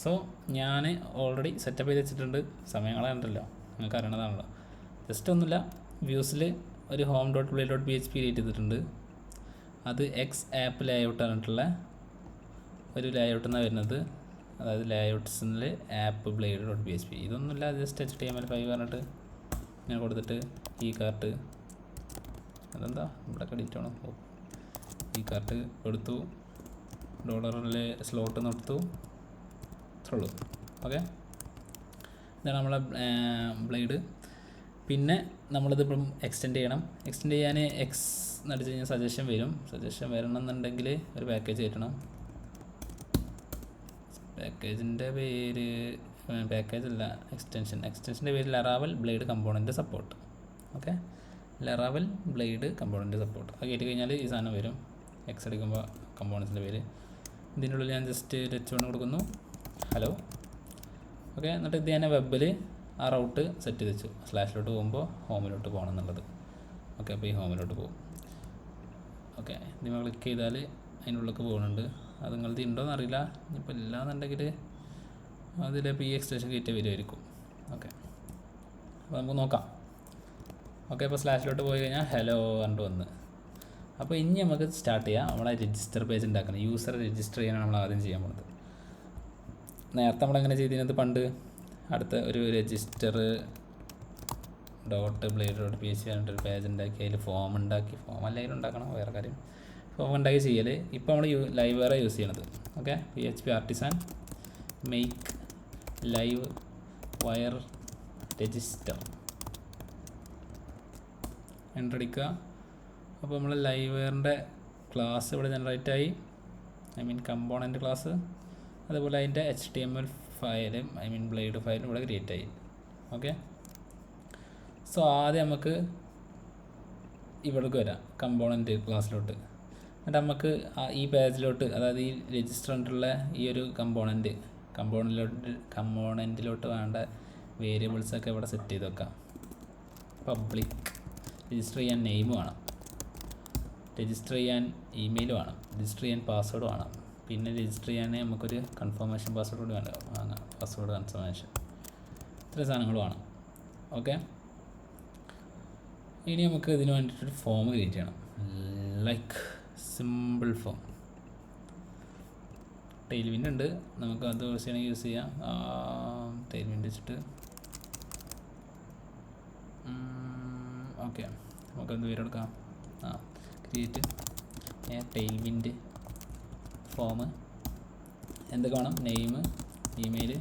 So ഞാൻ already setup ചെയ്ത് വെച്ചിട്ടുണ്ട്. സമയങ്ങളുണ്ടല്ലോ, നിങ്ങൾക്ക് അറിയണതാണല്ലോ. ജസ്റ്റ് ഒന്നുമില്ല, വ്യൂസിൽ ഒരു home.play.php ക്രിയേറ്റ് ചെയ്തിട്ടുണ്ട്. അത് എക്സ് ആപ്പ് ലേഔട്ട് പറഞ്ഞിട്ടുള്ള ഒരു ലേഔട്ട് എന്നാണ് വരുന്നത്. അതായത് ലേഔട്ട്സിൽ ആപ്പ് ബ്ലേഡ്.php. ഇതൊന്നുമില്ല, ജസ്റ്റ് HTML5 പറഞ്ഞിട്ട് ഇങ്ങനെ കൊടുത്തിട്ട് ഈ കാർട്ട് അതെന്താ ഇവിടെ ക്രെഡിറ്റ് ആണോ, ഈ കാർട്ട് കൊടുത്തു, ഡോളറിലെ സ്ലോട്ട് നിർത്തും, ഇത്രേ ഉള്ളൂ. ഓക്കെ, ഇതാണ് നമ്മളെ ബ്ലേഡ്. പിന്നെ നമ്മളിതിപ്പം എക്സ്റ്റെൻഡ് ചെയ്യണം. എക്സ്റ്റെൻഡ് ചെയ്യാൻ എക്സ് നടിച്ച് കഴിഞ്ഞാൽ സജഷൻ വരും. സജഷൻ വരണമെന്നുണ്ടെങ്കിൽ ഒരു പാക്കേജ് കയറ്റണം. പാക്കേജിൻ്റെ പേര് പാക്കേജല്ല, എക്സ്റ്റൻഷൻ്റെ പേര് Laravel blade component support. Okay, Laravel blade component support. അത് കയറ്റി കഴിഞ്ഞാൽ ഈ സാധനം വരും. എക്സ് അടിക്കുമ്പോൾ കമ്പോണൻസിൻ്റെ പേര്. ഇതിൻ്റെ ഉള്ളിൽ ഞാൻ ജസ്റ്റ് H1 കൊടുക്കുന്നു, ഹലോ. ഓക്കെ, എന്നിട്ട് ഇത് ഞാൻ വെബിൽ ആ റൗട്ട് സെറ്റ് ചെയ്ത് വെച്ചു. സ്ലാഷിലോട്ട് പോകുമ്പോൾ ഹോമിലോട്ട് പോകണം എന്നുള്ളത്. ഓക്കെ, അപ്പോൾ ഈ ഹോമിലോട്ട് പോകും. ഓക്കെ, നിങ്ങൾ ക്ലിക്ക് ചെയ്താൽ അതിനുള്ളിലേക്ക് പോകുന്നുണ്ട്. അത് നിങ്ങളത് ഉണ്ടോയെന്ന് അറിയില്ല. ഇനിയിപ്പോൾ ഇല്ലാന്നുണ്ടെങ്കിൽ അതിലിപ്പോൾ ഈ എക്സ്റ്റൻഷൻ കയറ്റി വരുമായിരിക്കും. ഓക്കെ, അപ്പോൾ നമുക്ക് നോക്കാം. ഓക്കെ, അപ്പോൾ സ്ലാഷിലോട്ട് പോയി കഴിഞ്ഞാൽ ഹലോ കണ്ടു വന്ന്. അപ്പോൾ ഇനി നമുക്ക് സ്റ്റാർട്ട് ചെയ്യാം. നമ്മളെ രജിസ്റ്റർ പേജ് ഉണ്ടാക്കണം. യൂസർ രജിസ്റ്റർ ചെയ്യാനാണ് നമ്മൾ ആദ്യം ചെയ്യാൻ പോകുന്നത്. നേരത്തെ നമ്മളെങ്ങനെ ചെയ്തിരുന്നത്, പണ്ട് അടുത്ത ഒരു രജിസ്റ്റർ .blade.php പറഞ്ഞിട്ടൊരു പേജ് ഉണ്ടാക്കി അതിൽ ഫോം ഉണ്ടാക്കി, ഫോം അല്ലെങ്കിൽ ഉണ്ടാക്കണം, വേറെ കാര്യം. ഫോം ഉണ്ടാക്കി ചെയ്യൽ. ഇപ്പോൾ നമ്മൾ ലൈവ് വേറെ യൂസ് ചെയ്യണത്. Okay, PHP artisan make live wire register enter അടിക്കുക. അപ്പോൾ നമ്മൾ ലൈവ് വെയറിൻ്റെ ക്ലാസ് ഇവിടെ ജനറേറ്റ് ആയി, കമ്പോണൻ്റ് ക്ലാസ്. അതുപോലെ അതിൻ്റെ HTML ഫയലും ബ്ലേഡ് ഫയലും ഇവിടെ ക്രിയേറ്റ് ആയി. ഓക്കെ, സോ ആദ്യം നമുക്ക് ഇവിടേക്ക് വരാം, കമ്പോണൻ്റ് ക്ലാസ്സിലോട്ട്. എന്നിട്ട് നമുക്ക് ഈ പേജിലോട്ട്, അതായത് ഈ രജിസ്റ്ററിലുള്ള ഈ ഒരു കമ്പോണൻറ്റിലോട്ട് വേണ്ട വേരിയബിൾസൊക്കെ ഇവിടെ സെറ്റ് ചെയ്ത് വെക്കാം. പബ്ലിക്, രജിസ്റ്റർ ചെയ്യാൻ നെയിം വേണം, രജിസ്റ്റർ ചെയ്യാൻ ഇമെയിൽ വേണം, രജിസ്റ്റർ ചെയ്യാൻ പാസ്വേഡ് വേണം. പിന്നെ രജിസ്റ്റർ ചെയ്യാൻ നമുക്കൊരു കൺഫർമേഷൻ പാസ്വേഡ് കൂടി വേണം, വാങ്ങാം, പാസ്വേഡ് കൺഫർമേഷൻ. ഇത്രയും സാധനങ്ങൾ വേണം. ഓക്കെ, ഇനി നമുക്ക് ഇതിന് വേണ്ടിയിട്ടൊരു ഫോം ക്രിയേറ്റ് ചെയ്യണം. Like simple form. ടെയിൽവിൻഡ് ഉണ്ട്, നമുക്ക് അത് യൂസ് ചെയ്യണമെങ്കിൽ യൂസ് ചെയ്യാം. ടെയിൽവിൻഡ് വെച്ചിട്ട് ഓക്കെ, നമുക്കെന്ത് പേരെടുക്കാം? Create ടെയിൽവിൻഡ് form. എന്തൊക്കെ വേണം? നെയിം, ഇമെയിൽ,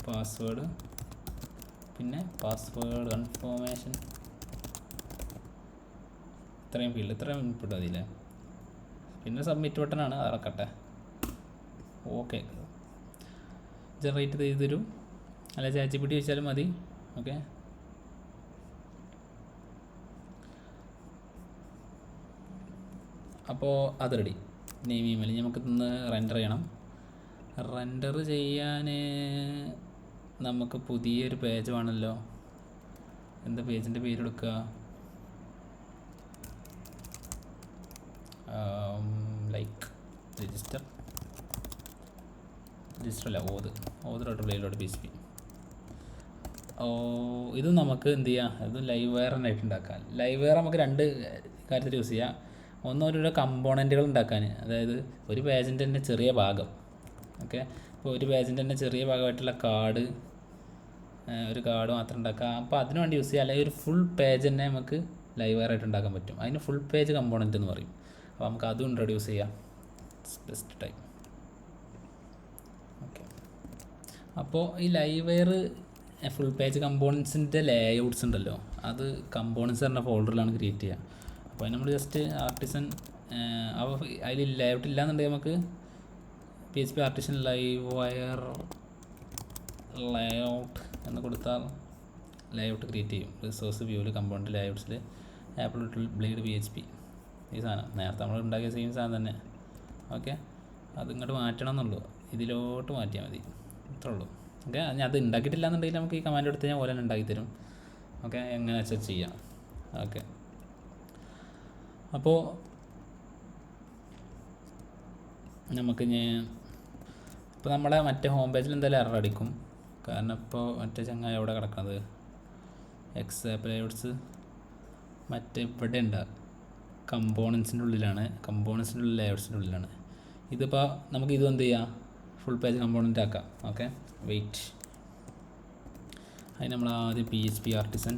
പാസ്വേഡ്, പിന്നെ പാസ്വേഡ് കൺഫർമേഷൻ. ഇത്രയും ഫീൽഡ്, ഇത്രയും ഇൻപുട്ട് മതിയില്ലേ? പിന്നെ സബ്മിറ്റ് ബട്ടണാണ്, അറക്കട്ടെ. ഓക്കെ, ജനറേറ്റ് ചെയ്ത് തരും, അല്ല ChatGPT വെച്ചാലും മതി. ഓക്കെ, അപ്പോൾ അത് റെഡി. നെയിം, ഇമെയിൽ നമുക്ക് ഇന്ന് റെൻഡർ ചെയ്യണം. റെൻഡർ ചെയ്യാൻ നമുക്ക് പുതിയൊരു പേജ് വേണമല്ലോ. എന്താ പേജിൻ്റെ പേരെടുക്കുക? ലൈക്ക് രജിസ്റ്റർ അല്ല, .blade.php. ഇത് നമുക്ക് എന്ത് ചെയ്യാം? ഇത് ലൈവ് വെയറിനായിട്ട് ഉണ്ടാക്കാം. ലൈവ് വെയർ നമുക്ക് രണ്ട് കാര്യത്തിൽ യൂസ് ചെയ്യാം. ഒന്ന്, ഓരോ കമ്പോണൻറ്റുകൾ ഉണ്ടാക്കാൻ, അതായത് ഒരു പേജിൻ്റെ തന്നെ ചെറിയ ഭാഗം. ഓക്കെ, ഇപ്പോൾ ഒരു പേജിൻ്റെ തന്നെ ചെറിയ ഭാഗമായിട്ടുള്ള ഒരു കാർഡ് മാത്രം ഉണ്ടാക്കാം. അപ്പോൾ അതിന് വേണ്ടി യൂസ് ചെയ്യാം. അല്ലെങ്കിൽ ഒരു ഫുൾ പേജ് തന്നെ നമുക്ക് ലൈവ് വെയറായിട്ട് ഉണ്ടാക്കാൻ പറ്റും. അതിന് ഫുൾ പേജ് കമ്പോണൻറ്റ് എന്ന് പറയും. അപ്പോൾ നമുക്ക് അതും ഇൻട്രൊഡ്യൂസ് ചെയ്യാം. Best time. ഓക്കെ, അപ്പോൾ ഈ ലൈവ് വെയർ ഫുൾ പേജ് കമ്പോണൻസിൻ്റെ ലേഔട്ട്സ് ഉണ്ടല്ലോ, അത് കമ്പോണൻസ് പറഞ്ഞ ഫോൾഡറിലാണ് ക്രിയേറ്റ് ചെയ്യുക. അപ്പോൾ നമ്മൾ ജസ്റ്റ് ആർട്ടിസൻ അതിൽ ലേഔട്ട് ഇല്ലയെന്നുണ്ടെങ്കിൽ നമുക്ക് PHP artisan Livewire layout എന്ന് കൊടുത്താൽ ലേഔട്ട് ക്രിയേറ്റ് ചെയ്യും. റിസോഴ്സ് വ്യൂവിൽ കമ്പോണൻറ്റ് ലേഔട്ട്സിൽ AppleBlade.php ഈ സാധനം നേരത്തെ നമ്മൾ ഉണ്ടാക്കിയ സെയിം സാധനം തന്നെ. ഓക്കെ, അത് ഇങ്ങോട്ട് മാറ്റണം എന്നുള്ളൂ, ഇതിലോട്ട് മാറ്റിയാൽ മതി, ഇത്രേ ഉള്ളൂ. ഓക്കെ, അത് ഉണ്ടാക്കിയിട്ടില്ല എന്നുണ്ടെങ്കിൽ നമുക്ക് ഈ കമാൻഡ് എടുത്ത് ഞാൻ പോലെ തന്നെ ഉണ്ടാക്കിത്തരും. ഓക്കെ, എങ്ങനെ വെച്ചാൽ ചെയ്യാം. ഓക്കെ, അപ്പോൾ നമുക്ക് ഇപ്പോൾ നമ്മളെ മറ്റേ ഹോം പേജിൽ എന്തായാലും എറർ അടിക്കും. കാരണം ഇപ്പോൾ മറ്റേ ചങ്ങായി എവിടെ കിടക്കുന്നത് എക്സ് ആപ്പ് ലേഔട്ട്സ് മറ്റേ ഇവിടെ ഉണ്ട്, കമ്പോണൻസിൻ്റെ ഉള്ളിലാണ്, കമ്പോണൻസിൻ്റെ ഉള്ളിൽ ലേഔട്ട്സിൻ്റെ ഉള്ളിലാണ്. ഇതിപ്പോൾ നമുക്ക് ഇതും എന്ത് ചെയ്യാം, ഫുൾ പേജ് കമ്പോണൻ്റ് ആക്കാം. Okay, wait. അതിന് നമ്മൾ ആദ്യം PHP ആർട്ടിസൺ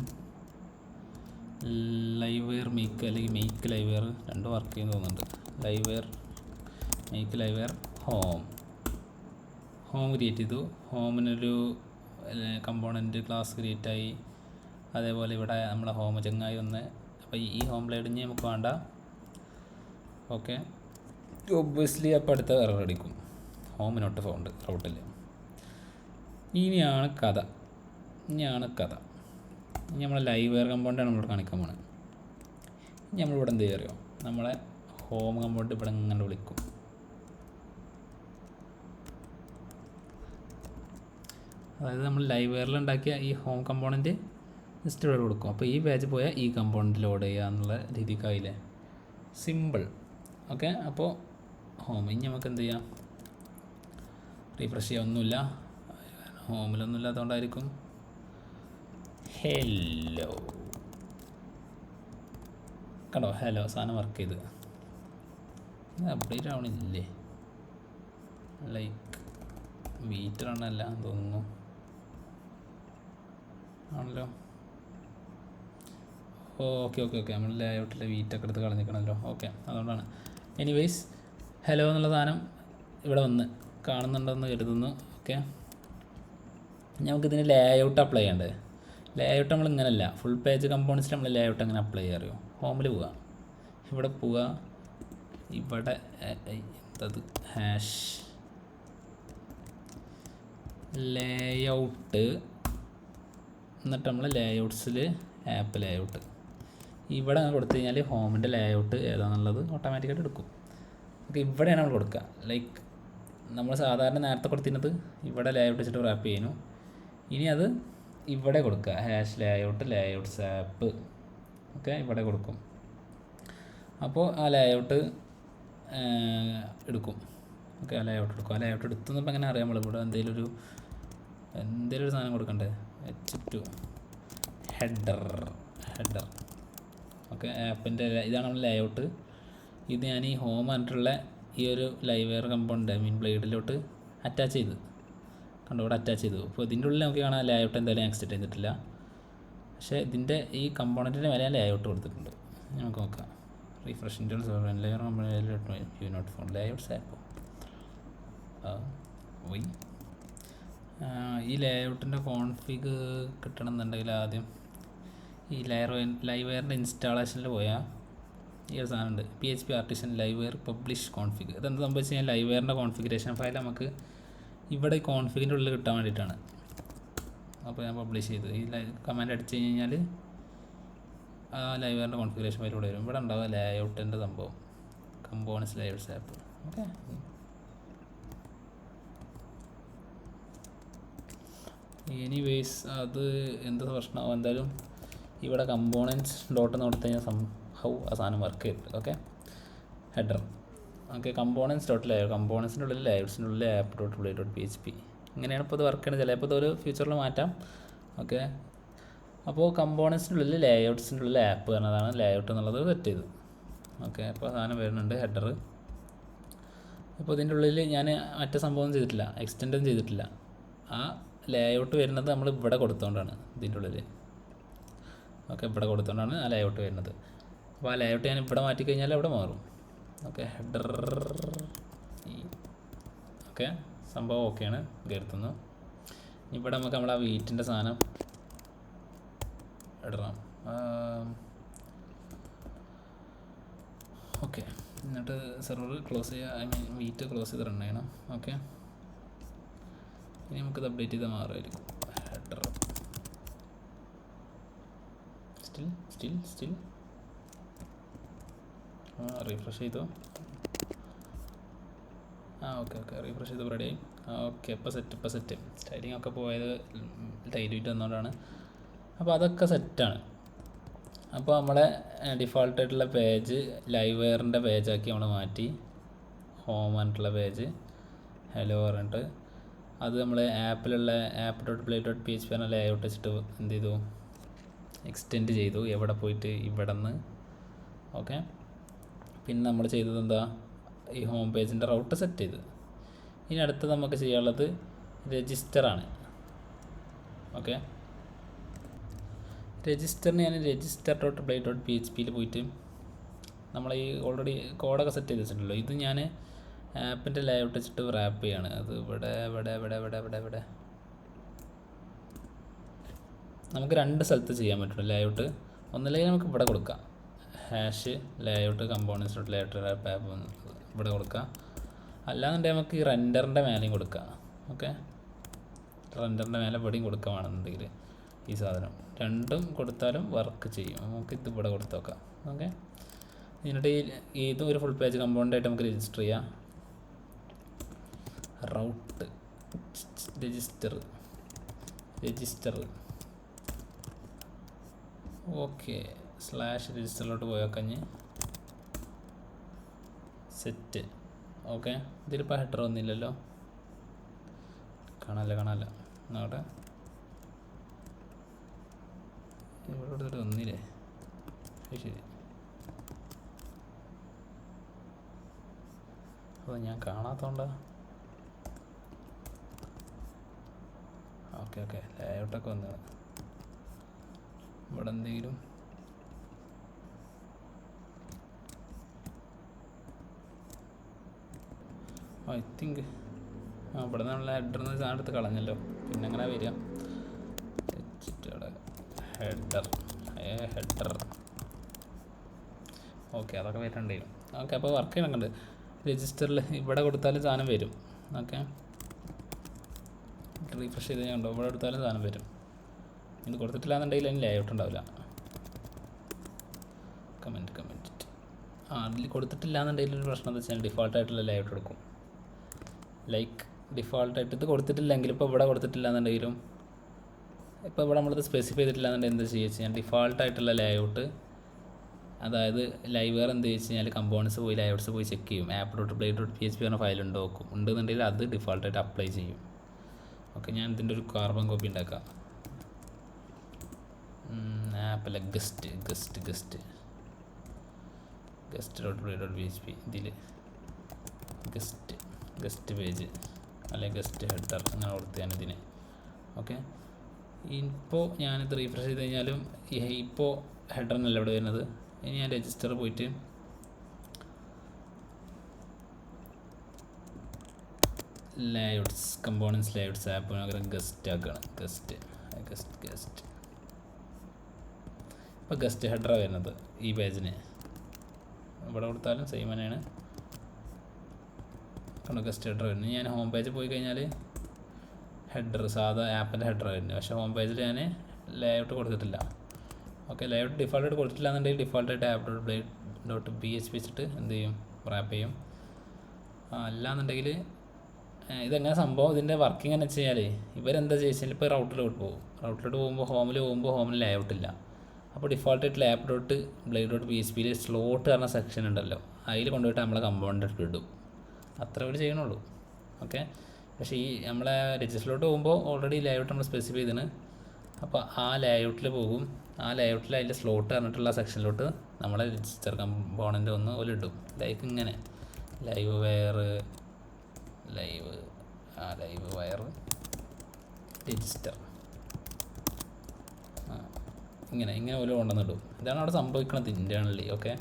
ലൈവെയർ മേക്ക് അല്ലെങ്കിൽ മേക്ക് ലൈവെയർ രണ്ടും വർക്ക് ചെയ്യുന്ന തോന്നുന്നുണ്ട്. Livewire make Livewire home create ചെയ്തു. ഹോമിനൊരു കമ്പോണൻറ്റ് ക്ലാസ് ക്രിയേറ്റായി. അതേപോലെ ഇവിടെ നമ്മളെ ഹോം ചങ്ങായി ഒന്ന്. അപ്പോൾ ഈ ഹോം ബ്ലേഡിന് നമുക്ക് വേണ്ട. ഓക്കെ, ഒബ്വിയസ്ലി അപ്പോൾ അടുത്ത എറർ അടിക്കും, ഹോം നോട്ട് ഫൗണ്ട് റൗട്ടിൽ. ഇനിയാണ് കഥ. ഇനി നമ്മളെ ലൈവെയർ കമ്പോണ്ടാണ് നമ്മളിവിടെ കാണിക്കാൻ പോകുന്നത്. ഇനി നമ്മളിവിടെ എന്ത് ചെയ്യുക അറിയോ, നമ്മളെ ഹോം കമ്പോണ്ട് ഇവിടെ ഇങ്ങനെ വിളിക്കും. അതായത് നമ്മൾ ലൈവെയറിൽ ഉണ്ടാക്കിയ ഈ ഹോം കമ്പോണൻറ്റ് ജസ്റ്റ് ഇവിടെ കൊടുക്കും. അപ്പോൾ ഈ പേജ് പോയാൽ ഈ കമ്പോണൻറ്റ് ലോഡ് ചെയ്യുക എന്നുള്ള രീതിക്കായില്ലേ, സിമ്പിൾ. ഓക്കെ, അപ്പോൾ ഹോം. ഇനി നമുക്ക് എന്ത് ചെയ്യാം, റീഫ്രഷ് ചെയ്യാൻ ഒന്നുമില്ല, ഹോമിലൊന്നും ഇല്ലാത്തതുകൊണ്ടായിരിക്കും. ഹലോ കണ്ടോ, ഹലോ സാധനം വർക്ക് ചെയ്ത്. അപ്ഡേറ്റ് ആവണില്ലേ, ലൈക്ക് വീറ്ററാണല്ല തോന്നുന്നു, ആണല്ലോ. ഓക്കെ നമ്മൾ ലേഔട്ടിലെ വീറ്റൊക്കെ എടുത്ത് കളഞ്ഞിരിക്കണമല്ലോ. ഓക്കെ, അതുകൊണ്ടാണ്. എനിവേയ്സ്, ഹലോ എന്നുള്ള സാധനം ഇവിടെ വന്ന് കാണുന്നുണ്ടെന്ന് കരുതുന്നു. ഓക്കെ, നമുക്കിതിന് ലേഔട്ട് അപ്ലൈ ചെയ്യണ്ടേ. ലേഔട്ട് നമ്മൾ ഇങ്ങനെയല്ല, ഫുൾ പേജ് കമ്പോണൻസിൽ നമ്മൾ ലേഔട്ട് എങ്ങനെ അപ്ലൈ ചെയ്യാൻ അറിയോ, ഹോമിൽ പോവുക, ഇവിടെ പോവുക, ഇവിടെ എന്തത് ഹാഷ് ലേഔട്ട്, എന്നിട്ട് നമ്മൾ ലേഔട്ട്സിൽ ആപ്പ് ലേഔട്ട് ഇവിടെ കൊടുത്തു കഴിഞ്ഞാൽ ഹോമിൻ്റെ ലേഔട്ട് ഏതാണെന്നുള്ളത് ഓട്ടോമാറ്റിക്കായിട്ട് എടുക്കും. ഓക്കെ, ഇവിടെയാണ് നമ്മൾ കൊടുക്കുക. ലൈക്ക് നമ്മൾ സാധാരണ നേരത്തെ കൊടുത്തിരുന്നത് ഇവിടെ ലേഔട്ട് വെച്ചിട്ട് റാപ്പ് ചെയ്യുന്നു. ഇനി അത് ഇവിടെ കൊടുക്കുക, ഹാഷ് ലേഔട്ട്സ് ആപ്പ്. ഓക്കെ, ഇവിടെ കൊടുക്കും. അപ്പോൾ ആ ലേഔട്ട് എടുക്കും. ഓക്കെ, ആ ലേഔട്ട് എടുക്കും. ആ ലേഔട്ട് എടുത്തുന്നപ്പോൾ എങ്ങനെ അറിയാം, നമ്മളിവിടെ എന്തെങ്കിലും ഒരു സാധനം കൊടുക്കണ്ടേ. H2 header. ഓക്കെ, ആപ്പിൻ്റെ ഇതാണ് നമ്മൾ ലേഔട്ട്. ഇത് ഞാൻ ഈ ഹോം പറഞ്ഞിട്ടുള്ള ഈ ഒരു ലൈവെയർ കമ്പോണ്ട് ബ്ലേഡിലോട്ട് അറ്റാച്ച് ചെയ്ത് കണ്ടോ, ഇവിടെ അറ്റാച്ച് ചെയ്തു. അപ്പോൾ ഇതിൻ്റെ ഉള്ളിൽ നമുക്ക് കാണാൻ ലേഔട്ട് എന്തായാലും ഞാൻ എക്സ്റ്റെൻഡ് ചെയ്തിട്ടില്ല. പക്ഷേ ഇതിൻ്റെ ഈ കമ്പോണൻറ്റിൻ്റെ മേലെ ഞാൻ ലേഔട്ട് കൊടുത്തിട്ടുണ്ട്. നമുക്ക് നോക്കാം, റീഫ്രഷിൻ്റെ ലെയർ യു നോട്ട് ഫോൺ ലേഔട്ട്സ് ആപ്പ്. ഈ ലേഔട്ടിൻ്റെ കോൺഫിഗ് കിട്ടണമെന്നുണ്ടെങ്കിൽ ആദ്യം ഈ ലൈവെയറിൻ്റെ ഇൻസ്റ്റാളേഷനിൽ പോയാൽ ഈ ഒരു സാധനമുണ്ട്, PHP ആർട്ടിസൺ ലൈവെയർ പബ്ലിഷ് കോൺഫിഗ്. ഇതെന്ത് സംഭവിച്ചു കഴിഞ്ഞാൽ ലൈവെയറിൻ്റെ കോൺഫിഗറേഷൻ ഫയൽ നമുക്ക് ഇവിടെ ഈ കോൺഫിഗിൻ്റെ ഉള്ളിൽ കിട്ടാൻ വേണ്ടിയിട്ടാണ്. അപ്പോൾ ഞാൻ പബ്ലിഷ് ചെയ്ത് ഈ കമാൻഡ് അടിച്ച് കഴിഞ്ഞാൽ ആ ലൈവെയറിൻ്റെ കോൺഫിഗറേഷൻ ഫയൽ ഇവിടെ വരും. ഇവിടെ ഉണ്ടാവുക ലേഔട്ടിൻ്റെ സംഭവം, components layouts app. Okay, anyways അത് എന്ത് പ്രശ്നമാവും, എന്തായാലും ഇവിടെ കമ്പോണൻസ് ഡോട്ട് കൊടുത്തു കഴിഞ്ഞാൽ ആ സാധനം വർക്ക് ചെയ്തിട്ട്. Okay, header. Okay, components dot layout, കമ്പോണൻസിൻ്റെ ഉള്ളിൽ ലേഔട്ട്സിൻ്റെ ഉള്ളിൽ app dot blade dot PHP. ഇങ്ങനെയാണ് ഇപ്പോൾ ഇത് വർക്ക് ചെയ്യുന്നത്. ചിലപ്പോൾ ഇതൊരു ഫ്യൂച്ചറിൽ മാറ്റാം. ഓക്കെ, അപ്പോൾ കമ്പോണൻസിൻ്റെ ഉള്ളിൽ ലേഔട്ട്സിൻ്റെ ഉള്ളിൽ ആപ്പ് എന്നതാണ് ലേഔട്ട് എന്നുള്ളത് സെറ്റ് ചെയ്തു. ഓക്കെ, അപ്പോൾ സാധനം വരുന്നുണ്ട് ഹെഡർ. അപ്പോൾ ഇതിൻ്റെ ഉള്ളിൽ ഞാൻ മറ്റേ സംഭവം ചെയ്തിട്ടില്ല, എക്സ്റ്റെൻഡും ചെയ്തിട്ടില്ല. ആ ലേഔട്ട് വരുന്നത് നമ്മൾ ഇവിടെ കൊടുത്തുകൊണ്ടാണ് ഇതിൻ്റെ ഉള്ളിൽ. ഓക്കെ, ഇവിടെ കൊടുത്തുകൊണ്ടാണ് ആ ലേഔട്ട് വരുന്നത്. അപ്പോൾ ആ ലേഔട്ട് ഞാൻ ഇവിടെ മാറ്റിക്കഴിഞ്ഞാൽ അവിടെ മാറും. Okay, header. ഓക്കെ, സംഭവം ഓക്കെയാണ്, കരുതുന്നു. ഇവിടെ നമുക്ക് നമ്മൾ ആ വീറ്റിൻ്റെ സാധനം ഇടണം. ഓക്കെ, എന്നിട്ട് സെർവർ ക്ലോസ് ചെയ്യുക, ഐ മീൻ വീറ്റ് ക്ലോസ് ചെയ്ത് റൺ ചെയ്യണം. ഓക്കെ, ഇനി നമുക്കിത് അപ്ഡേറ്റ് ചെയ്താൽ മാറുമായിരിക്കും. ഹെഡർ സ്റ്റിൽ റീഫ്രഷ് ചെയ്തോ. ഓക്കെ റീഫ്രഷ് ചെയ്ത് റെഡി ആയി. ഓക്കെ, ഇപ്പോൾ സെറ്റ് സ്റ്റൈലിംഗ് ഒക്കെ പോയത് ടൈറ്റ് വന്നുകൊണ്ടാണ്. അപ്പോൾ അതൊക്കെ സെറ്റാണ്. അപ്പോൾ നമ്മളെ ഡിഫോൾട്ടായിട്ടുള്ള പേജ് ലൈവെയറിൻ്റെ പേജാക്കി നമ്മൾ മാറ്റി, ഹോം ആയിട്ടുള്ള പേജ് ഹലോ പറഞ്ഞിട്ട് അത് നമ്മൾ ആപ്പിലുള്ള app.play.php എന്ന ലേഔട്ട് വെച്ചിട്ട് എന്ത് ചെയ്തു, എക്സ്റ്റെൻഡ് ചെയ്തു. എവിടെ പോയിട്ട് ഇവിടെ നിന്ന്. ഓക്കെ, പിന്നെ നമ്മൾ ചെയ്തത് എന്താ, ഈ ഹോം പേജിൻ്റെ റൗട്ട് സെറ്റ് ചെയ്ത്. ഇനി അടുത്ത് നമുക്ക് ചെയ്യാനുള്ളത് രജിസ്റ്ററാണ്. ഓക്കെ, രജിസ്റ്ററിന് ഞാൻ register.play.phpയിൽ പോയിട്ട് നമ്മൾ ഈ ഓൾറെഡി കോഡൊക്കെ സെറ്റ് ചെയ്ത് വെച്ചിട്ടുണ്ടല്ലോ, ഇത് ഞാൻ ആപ്പിൻ്റെ ലേഔട്ട് വെച്ചിട്ട് റാപ്പ് ചെയ്യാണ്. അത് ഇവിടെ നമുക്ക് 2 സ്ഥലത്ത് ചെയ്യാൻ പറ്റുള്ളൂ ലേഔട്ട്. ഒന്നില്ലെങ്കിൽ നമുക്ക് ഇവിടെ കൊടുക്കാം, #layout components.layout റാപ്പ് ആപ്പ് ഇവിടെ കൊടുക്കാം. അല്ലാന്നുണ്ടെങ്കിൽ നമുക്ക് ഈ റെൻഡറിൻ്റെ മേലെയും കൊടുക്കാം. ഓക്കെ, റെൻഡറിൻ്റെ മേലെ ഇവിടെയും കൊടുക്കുകയാണെന്നുണ്ടെങ്കിൽ ഈ സാധനം രണ്ടും കൊടുത്താലും വർക്ക് ചെയ്യും. നമുക്ക് ഇത് ഇവിടെ കൊടുത്ത് നോക്കാം. ഓക്കെ, എന്നിട്ട് ഇതും ഒരു ഫുൾ പേജ് കമ്പോണൻ്റായിട്ട് നമുക്ക് രജിസ്റ്റർ ചെയ്യാം. റൗട്ട് രജിസ്റ്റർ ഓക്കെ, /രജിസ്റ്ററിലോട്ട് പോയാൽ കഴിഞ്ഞ് സെറ്റ്. ഓക്കെ, ഇതിലിപ്പോൾ ഹെഡർ ഒന്നുമില്ലല്ലോ, കാണാല്ല അവിടെ ഇവിടെ എടുത്തിട്ട് ഒന്നില്ലേ, ശരി. അപ്പോൾ ഞാൻ കാണാത്തോണ്ടാ. ഓക്കെ, ലേഔട്ടൊക്കെ വന്നു. ഇവിടെ എന്തെങ്കിലും ഐ തിങ്ക് ഇവിടെ നിന്നുള്ള ഹെഡറിന്ന് സാധനം എടുത്ത് കളഞ്ഞല്ലോ. പിന്നെ എങ്ങനെ വരിക, ഹെഡർ ഓക്കെ, അതൊക്കെ വരുന്നുണ്ട്. ഓക്കെ, അപ്പോൾ വർക്ക് ചെയ്യണുണ്ട്. രജിസ്റ്ററിൽ ഇവിടെ കൊടുത്താലും സാധനം വരും. ഓക്കെ, റീഫ്രഷ് ചെയ്ത് കണ്ടോ, ഇവിടെ കൊടുത്താലും സാധനം വരും. ഇത് കൊടുത്തിട്ടില്ല എന്നുണ്ടെങ്കിൽ അതിന് ലേഔട്ട് ഉണ്ടാവില്ല. കമൻറ്റ് അതിൽ കൊടുത്തിട്ടില്ല എന്നുണ്ടെങ്കിൽ ഒരു പ്രശ്നം എന്താ വെച്ചാൽ ഡിഫോൾട്ടായിട്ടുള്ള ലേഔട്ട് എടുക്കും. ലൈക്ക് ഡിഫോൾട്ടായിട്ട് ഇത് കൊടുത്തിട്ടില്ലെങ്കിൽ, ഇപ്പോൾ ഇവിടെ കൊടുത്തിട്ടില്ല എന്നുണ്ടെങ്കിലും, ഇപ്പോൾ ഇവിടെ നമ്മളിത് സ്പെസിഫൈ ചെയ്തിട്ടില്ല എന്നുണ്ടെങ്കിൽ എന്താ ചെയ്യുക വെച്ച് കഴിഞ്ഞാൽ ഡിഫോൾട്ടായിട്ടുള്ള ലേഔട്ട്, അതായത് ലൈവേർ എന്ത് വെച്ച് കഴിഞ്ഞാൽ കമ്പോണൻസ് പോയി ലേഔട്ട്സ് പോയി ചെക്ക് ചെയ്യും. app.play.php പറഞ്ഞ ഫയൽ ഉണ്ടെന്നുണ്ടെങ്കിൽ അത് ഡിഫോൾട്ടായിട്ട് അപ്ലൈ ചെയ്യും. ഓക്കെ, ഞാൻ ഇതിൻ്റെ ഒരു കാർബൺ കോപ്പി ഉണ്ടാക്കാം. ആപ്പല്ല, ഗസ്റ്റ്.play.php ഇതിൽ ഗസ്റ്റ് പേജ് അല്ലെങ്കിൽ ഗസ്റ്റ് ഹെഡർ അങ്ങനെ കൊടുത്ത് ഞാനിതിന്. ഓക്കെ, ഇപ്പോൾ ഞാനിത് റീഫ്രഷ് ചെയ്ത് കഴിഞ്ഞാലും ഇപ്പോൾ ഹെഡറിനല്ല ഇവിടെ വരുന്നത്. ഇനി ഞാൻ രജിസ്റ്റർ പോയിട്ട് ലേഔട്ട്സ് കമ്പോണൻസ് ലേഔട്ട്സ് ആപ്പ് പകരം ഗസ്റ്റ് ആക്കുകയാണ്. ഗസ്റ്റ് ഇപ്പോൾ ഗസ്റ്റ് ഹെഡറാണ് വരുന്നത് ഈ പേജിന്. ഇവിടെ കൊടുത്താലും സെയിം തന്നെയാണ്. കാരണം ഗസ്റ്റ് ഹെഡർ വരുന്നത്. ഞാൻ ഹോം പേജിൽ പോയി കഴിഞ്ഞാൽ ഹെഡർ സാധാ ആപ്പിൻ്റെ ഹെഡർ വരുന്നത്. പക്ഷേ ഹോം പേജിൽ ഞാൻ ലേഔട്ട് കൊടുത്തിട്ടില്ല. ഓക്കെ, ലേഔട്ട് ഡിഫോൾട്ടായിട്ട് കൊടുത്തിട്ടില്ല എന്നുണ്ടെങ്കിൽ ഡിഫോൾട്ടായിട്ട് app.play.php വെച്ചിട്ട് എന്ത് ചെയ്യും, റാപ്പ് ചെയ്യും. അല്ലാന്നുണ്ടെങ്കിൽ ഇതെങ്ങനെ സംഭവം, ഇതിൻ്റെ വർക്കിംഗ് എന്ന് വെച്ച് കഴിഞ്ഞാൽ ഇവരെന്താ ചോദിച്ചാൽ ഇപ്പോൾ റൗട്ടിലോട്ട് പോകുമ്പോൾ ഹോമിൽ ലേഔട്ടില്ല. അപ്പോൾ ഡിഫോൾട്ടായിട്ടുള്ള app.play.phpയിൽ സ്ലോട്ട് പറഞ്ഞ സെക്ഷൻ ഉണ്ടല്ലോ, അതിൽ കൊണ്ടുപോയിട്ട് നമ്മളെ കമ്പോണൻ്റ് ഇടും. അത്ര അവർ ചെയ്യണുള്ളൂ. ഓക്കെ, പക്ഷേ ഈ നമ്മളെ രജിസ്റ്ററിലോട്ട് പോകുമ്പോൾ ഓൾറെഡി ലേഔട്ട് നമ്മൾ സ്പെസിഫൈ ചെയ്തിന്. അപ്പോൾ ആ ലേഔട്ടിൽ പോകും. ആ ലേഔട്ടിൽ അതിൻ്റെ സ്ലോട്ട് പറഞ്ഞിട്ടുള്ള സെക്ഷനിലോട്ട് നമ്മളെ രജിസ്റ്റർ കമ്പോണൻ്റ് ഒന്ന് ഇടും. ലൈക്ക് ഇങ്ങനെ ലൈവ് വയർ രജിസ്റ്റർ ഇങ്ങനെ പോലെ കൊണ്ടുവന്നിടും. ഇതാണ് അവിടെ സംഭവിക്കുന്നത് ഇൻറ്റേർണലി. ഓക്കെ,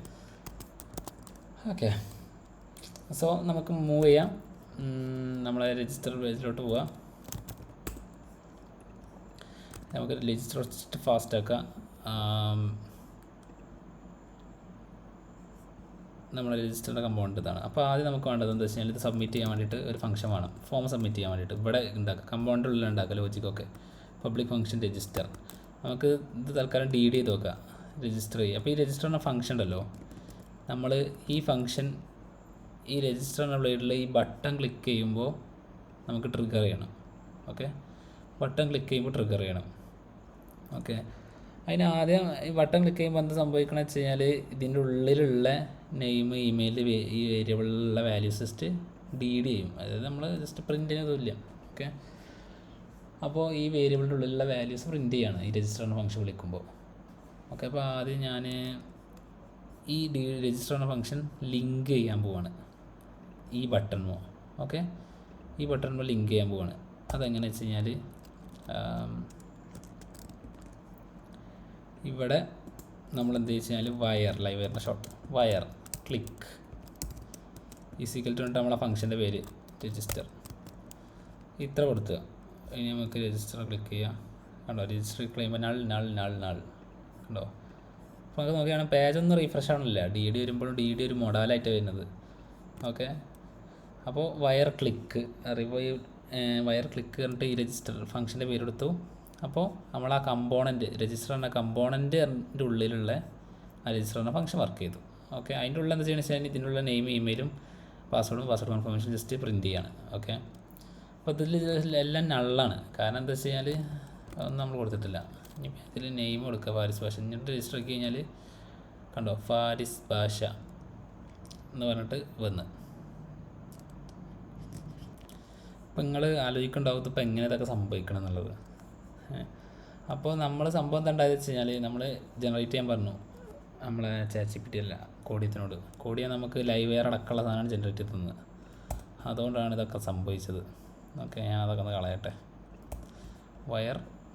സോ നമുക്ക് മൂവ് ചെയ്യാം. നമ്മളെ രജിസ്റ്റർ പേജിലോട്ട് പോവാം. നമുക്ക് രജിസ്റ്റർ ഫാസ്റ്റ് ആക്കാം. നമ്മുടെ രജിസ്റ്ററിൻ്റെ കമ്പോണൻ്റ് ഇതാണ്. അപ്പോൾ ആദ്യം നമുക്ക് വേണ്ടത് എന്താ വെച്ച് കഴിഞ്ഞാൽ ഇത് സബ്മിറ്റ് ചെയ്യാൻ വേണ്ടിയിട്ട് ഒരു ഫംഗ്ഷൻ വേണം. ഫോം സബ്മിറ്റ് ചെയ്യാൻ വേണ്ടിയിട്ട് ഇവിടെ ഉണ്ടാക്കുക, കമ്പോണൻ്റ് ഉള്ളിൽ ഉണ്ടാക്കുക ലോജിക്കൊക്കെ. പബ്ലിക് ഫംഗ്ഷൻ രജിസ്റ്റർ, നമുക്ക് ഇത് തൽക്കാലം ഡീഡ് ചെയ്ത് നോക്കാം, രജിസ്റ്റർ ചെയ്യുക. അപ്പോൾ ഈ രജിസ്റ്റർ എന്ന ഫംഗ്ഷൻ ഉണ്ടല്ലോ, നമ്മൾ ഈ ഫംഗ്ഷൻ ഈ രജിസ്റ്റർ എന്ന ബ്ലേഡിൽ ഈ ബട്ടൺ ക്ലിക്ക് ചെയ്യുമ്പോൾ നമുക്ക് ട്രിഗർ ചെയ്യണം. ഓക്കെ, ബട്ടൺ ക്ലിക്ക് ചെയ്യുമ്പോൾ ട്രിഗർ ചെയ്യണം. ഓക്കെ, അതിന് ആദ്യം ഈ ബട്ടൺ ക്ലിക്ക് ചെയ്യുമ്പോൾ എന്ത് സംഭവിക്കണമെന്ന് വെച്ച് കഴിഞ്ഞാൽ ഇതിൻ്റെ ഉള്ളിലുള്ള നെയിം, ഇമെയിൽ, ഈ വേരിയബിളിലുള്ള വാല്യൂസ് ജസ്റ്റ് DD ചെയ്യും, അതായത് നമ്മൾ ജസ്റ്റ് പ്രിൻറ്റിന് തുല്യം. ഓക്കെ, അപ്പോൾ ഈ വേരിയബിളിൻ്റെ ഉള്ളിലുള്ള വാല്യൂസ് പ്രിൻറ്റ് ചെയ്യാണ് ഈ രജിസ്റ്റർ എന്ന ഫംഗ്ഷൻ വിളിക്കുമ്പോൾ. ഓക്കെ, അപ്പോൾ ആദ്യം ഞാൻ ഈ രജിസ്റ്റർ എന്ന ഫംഗ്ഷൻ ലിങ്ക് ചെയ്യാൻ പോവാണ് ഈ ബട്ടണിനോ. ഓക്കെ, ഈ ബട്ടണിനോ ലിങ്ക് ചെയ്യാൻ പോവാണ്. അതെങ്ങനെ വെച്ച് കഴിഞ്ഞാൽ ഇവിടെ നമ്മൾ എന്ത് വെച്ചാൽ വയർ ലൈവറിൻ്റെ short wire click is equal to നമ്മളെ ഫംഗ്ഷൻ്റെ പേര് രജിസ്റ്റർ ഇത്ര കൊടുക്കുക. ഇനി നമുക്ക് രജിസ്റ്റർ ക്ലിക്ക് ചെയ്യാം. കണ്ടോ, രജിസ്റ്റർ ക്ലിക്ക് ചെയ്യുമ്പോൾ നൾ നൾ നൾ നൾ കണ്ടോ. അപ്പോൾ നമുക്ക് നോക്കിയാണ് പേജൊന്നും റീഫ്രഷ് ആവണില്ല. DD വരുമ്പോഴും DD ഒരു മോഡലായിട്ട് വരുന്നത്. ഓക്കെ, അപ്പോൾ വയർ ക്ലിക്ക് വയർ ക്ലിക്ക് പറഞ്ഞിട്ട് ഈ രജിസ്റ്റർ ഫംഗ്ഷൻ്റെ പേരെടുത്തു. അപ്പോൾ നമ്മൾ ആ കമ്പോണൻറ്റ് രജിസ്റ്റർ എന്ന കമ്പോണൻറ്റിൻ്റെ ഉള്ളിലുള്ള ആ രജിസ്റ്റർ എന്ന ഫംഗ്ഷൻ വർക്ക് ചെയ്തു. ഓക്കെ, അതിൻ്റെ ഉള്ളിൽ എന്താ ചെയ്യണമെന്ന് വെച്ചാൽ ഇതിനുള്ള നെയിം ഇമെയിലും പാസ്വേഡും പാസ്വേഡ് കൺഫർമേഷൻ ജസ്റ്റ് പ്രിൻറ്റ് ചെയ്യാണ്. ഓക്കെ, അപ്പോൾ ഇതിൽ എല്ലാം നള്ളാണ്. കാരണം എന്താ വെച്ച് കഴിഞ്ഞാൽ അതൊന്നും നമ്മൾ കൊടുത്തിട്ടില്ല. ഇനി ഇതിൽ നെയിം കൊടുക്കുക ഫാരിസ് ഭാഷ. എന്നിട്ട് രജിസ്റ്റർ ആക്കി കഴിഞ്ഞാൽ കണ്ടോ ഫാരിസ് ഭാഷ എന്ന് പറഞ്ഞിട്ട് വന്ന്. അപ്പോൾ നിങ്ങൾ ആലോചിക്കുന്നുണ്ടാവും ഇപ്പോൾ എങ്ങനെ ഇതൊക്കെ സംഭവിക്കണം എന്നുള്ളത്. അപ്പോൾ നമ്മൾ സംഭവം എന്താ ഉണ്ടായത് വെച്ച് കഴിഞ്ഞാൽ നമ്മൾ ജനറേറ്റ് ചെയ്യാൻ പറഞ്ഞു നമ്മളെ ChatGPT അല്ല കോഡിയത്തിനോട്. കോഡിയ നമുക്ക് ലൈവ് വെയർ അടക്കമുള്ള സാധനമാണ് ജനറേറ്റ് ചെയ്ത് തന്നത്. അതുകൊണ്ടാണ് ഇതൊക്കെ സംഭവിച്ചത്. ഓക്കെ, ഞാൻ അതൊക്കെ ഒന്ന് കളയട്ടെ.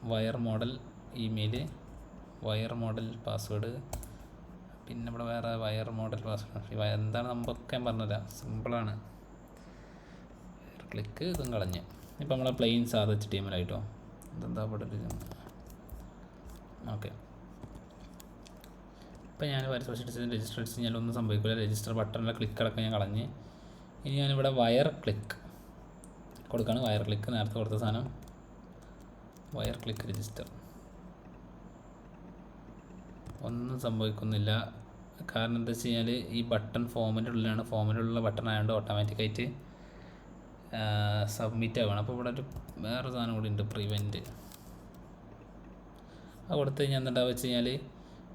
Wire model email, wire model password, പിന്നെ ഇവിടെ വേറെ വയർ മോഡൽ പാസ്വേഡ് എന്താണ് നമ്മളൊക്കെ ഞാൻ പറഞ്ഞുതരാം. സിമ്പിളാണ്. ക്ലിക്ക് ഇതും കളഞ്ഞ്. ഇപ്പോൾ നമ്മളെ പ്ലെയിൻ സാധാ HTML ആയിട്ടോ. ഇതെന്താ ഇവിടെ. ഓക്കെ, ഇപ്പോൾ ഞാൻ വരച്ച് വെച്ചിട്ട് രജിസ്റ്റർ അടിച്ച് കഴിഞ്ഞാൽ ഒന്നും സംഭവിക്കില്ല. രജിസ്റ്റർ ബട്ടണിലെ ക്ലിക്ക് അടക്കം ഞാൻ കളഞ്ഞ്. ഇനി ഞാനിവിടെ വയർ ക്ലിക്ക് കൊടുക്കുകയാണ്. വയർ ക്ലിക്ക് നേരത്തെ കൊടുത്ത സാധനം വയർ ക്ലിക്ക് രജിസ്റ്റർ. ഒന്നും സംഭവിക്കുന്നില്ല. കാരണം എന്താ വെച്ച് കഴിഞ്ഞാൽ ഈ ബട്ടൺ ഫോമിൻ്റെ ഉള്ളിലാണ്. ഫോമിൻ്റെ ഉള്ളിലുള്ള ബട്ടൺ ആയതുകൊണ്ട് ഓട്ടോമാറ്റിക്കായിട്ട് സബ്മിറ്റ് ആവുകയാണ്. അപ്പോൾ ഇവിടെ ഒരു വേറെ സാധനം കൂടി ഉണ്ട്, പ്രിവെൻറ്റ്. അത് കൊടുത്തു കഴിഞ്ഞാൽ എന്താണ്ടാവുക വെച്ച് കഴിഞ്ഞാൽ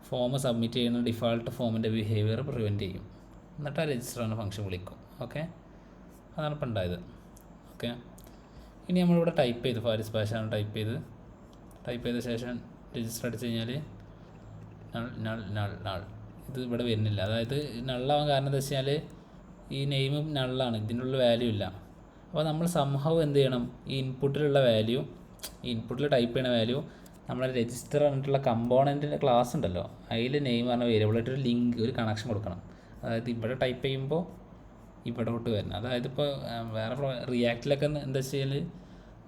ഫോം സബ്മിറ്റ് ചെയ്യുന്ന ഡിഫാൾട്ട് ഫോമിൻ്റെ ബിഹേവിയർ പ്രിവെൻറ്റ് ചെയ്യും. എന്നിട്ട് ആ രജിസ്റ്റർ എന്ന ഫംഗ്ഷൻ വിളിക്കും. ഓക്കെ, അതാണ് ഇപ്പോൾ ഉണ്ടായത്. ഓക്കെ, ഇനി നമ്മളിവിടെ ടൈപ്പ് ചെയ്ത് ഫാരിസ് ഭാഷ ടൈപ്പ് ചെയ്ത ശേഷം രജിസ്റ്റർ അടിച്ച് കഴിഞ്ഞാൽ നൾ ഇത് ഇവിടെ വരുന്നില്ല. അതായത് നള്ളാവാൻ കാരണം എന്താ വെച്ച് കഴിഞ്ഞാൽ ഈ നെയിമും നള്ളാണ്, ഇതിനുള്ള വാല്യൂ ഇല്ല. അപ്പോൾ നമ്മൾ സംഭവം എന്ത് ചെയ്യണം, ഈ ഇൻപുട്ടിലുള്ള വാല്യൂ, ഈ ഇൻപുട്ടിൽ ടൈപ്പ് ചെയ്യുന്ന വാല്യൂ നമ്മളെ രജിസ്റ്റർ പറഞ്ഞിട്ടുള്ള കമ്പോണൻറ്റിൻ്റെ ക്ലാസ് ഉണ്ടല്ലോ, അതിൽ നെയിം പറഞ്ഞ വേരിയബിളായിട്ടൊരു ലിങ്ക്, ഒരു കണക്ഷൻ കൊടുക്കണം. അതായത് ഇവിടെ ടൈപ്പ് ചെയ്യുമ്പോൾ ഇവിടോട്ട് വരണം. അതായത് ഇപ്പോൾ വേറെ റിയാക്റ്റിലൊക്കെ എന്താ വെച്ചാൽ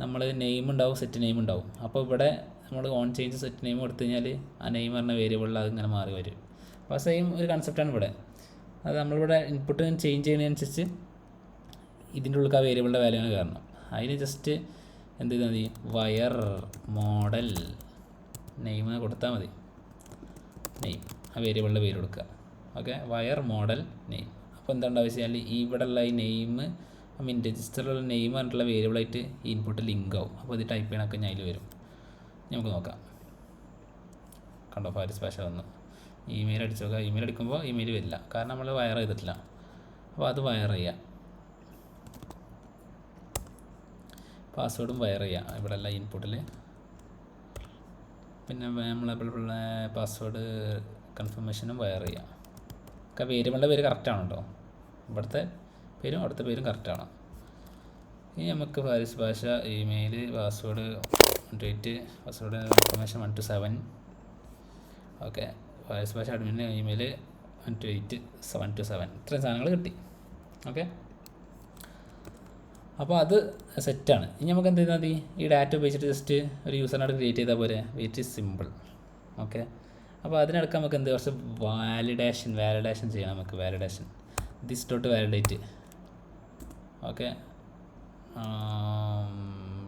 നമ്മൾ നെയിം ഉണ്ടാവും, സെറ്റ് നെയിം ഉണ്ടാവും. അപ്പോൾ ഇവിടെ നമ്മൾ ഓൺ ചേഞ്ച് സെറ്റ് നെയിം കൊടുത്തു കഴിഞ്ഞാൽ ആ നെയിം പറഞ്ഞ വേരിയബിളിൽ അതിങ്ങനെ മാറി വരും. അപ്പോൾ സെയിം ഒരു കൺസെപ്റ്റാണ് ഇവിടെ. അത് നമ്മളിവിടെ ഇൻപുട്ട് ചേഞ്ച് ചെയ്യുന്നതിനനുസരിച്ച് ഇതിൻ്റെ ഉള്ളിൽ ആ വേരിയബിളിൻ്റെ വാല്യൂആണ് കാരണം. അതിന് ജസ്റ്റ് എന്ത് ചെയ്താൽ മതി, വയർ മോഡൽ നെയിം കൊടുത്താൽ മതി. നെയിം ആ വേരിയബിളിൻ്റെ പേര് കൊടുക്കുക. Okay, wire model name. അപ്പോൾ എന്താ ഉണ്ടാവുക വെച്ചാൽ ഇവിടെയുള്ള ഈ നെയിം രജിസ്റ്ററിലുള്ള നെയിം പറഞ്ഞിട്ടുള്ള വേരിയബിളായിട്ട് ഈ ഇൻപുട്ട് ലിങ്ക് ആവും. അപ്പോൾ ഇത് ടൈപ്പ് ചെയ്യണമൊക്കെ ഞാൻ അതിൽ വരും. നമുക്ക് നോക്കാം. കണ്ടോ ഫാരിസ് ഭാഷ വന്നു. ഇമെയിൽ അടിച്ച് നോക്കുക. ഇമെയിൽ അടിക്കുമ്പോൾ ഇമെയിൽ വരില്ല, കാരണം നമ്മൾ വയർ ചെയ്തിട്ടില്ല. അപ്പോൾ അത് വയർ ചെയ്യുക. പാസ്വേഡും വയർ ചെയ്യുക ഇവിടെ അല്ല, ഇൻപുട്ടിൽ. പിന്നെ നമ്മൾ പാസ്വേഡ് കൺഫർമേഷനും വയർ ചെയ്യുക. ഒക്കെ വേരിയബിളിൻ്റെ പേര് കറക്റ്റാണ് കേട്ടോ. ഇവിടുത്തെ പേരും അടുത്ത പേരും കറക്റ്റാണ്. ഇനി നമുക്ക് ഫാരിസ് ഭാഷ email password date password confirmation 1 to 7. Okay, Faris ഭാഷ അഡ്മിൻ്റെ ഇമെയിൽ 1 to 8 7 to 7. ഇത്രയും സാധനങ്ങൾ കിട്ടി. ഓക്കെ, അപ്പോൾ അത് സെറ്റാണ്. ഇനി നമുക്ക് എന്ത് ചെയ്താൽ മതി, ഈ ഡാറ്റ ഉപയോഗിച്ചിട്ട് ജസ്റ്റ് ഒരു യൂസറിനോട് ക്രിയേറ്റ് ചെയ്താൽ പോരെ. Very simple. ഓക്കെ, അപ്പോൾ അതിനിടയ്ക്ക് നമുക്ക് എന്ത് കുറച്ച് വാലിഡേഷൻ ചെയ്യണം. നമുക്ക് validation this dot validate. Okay,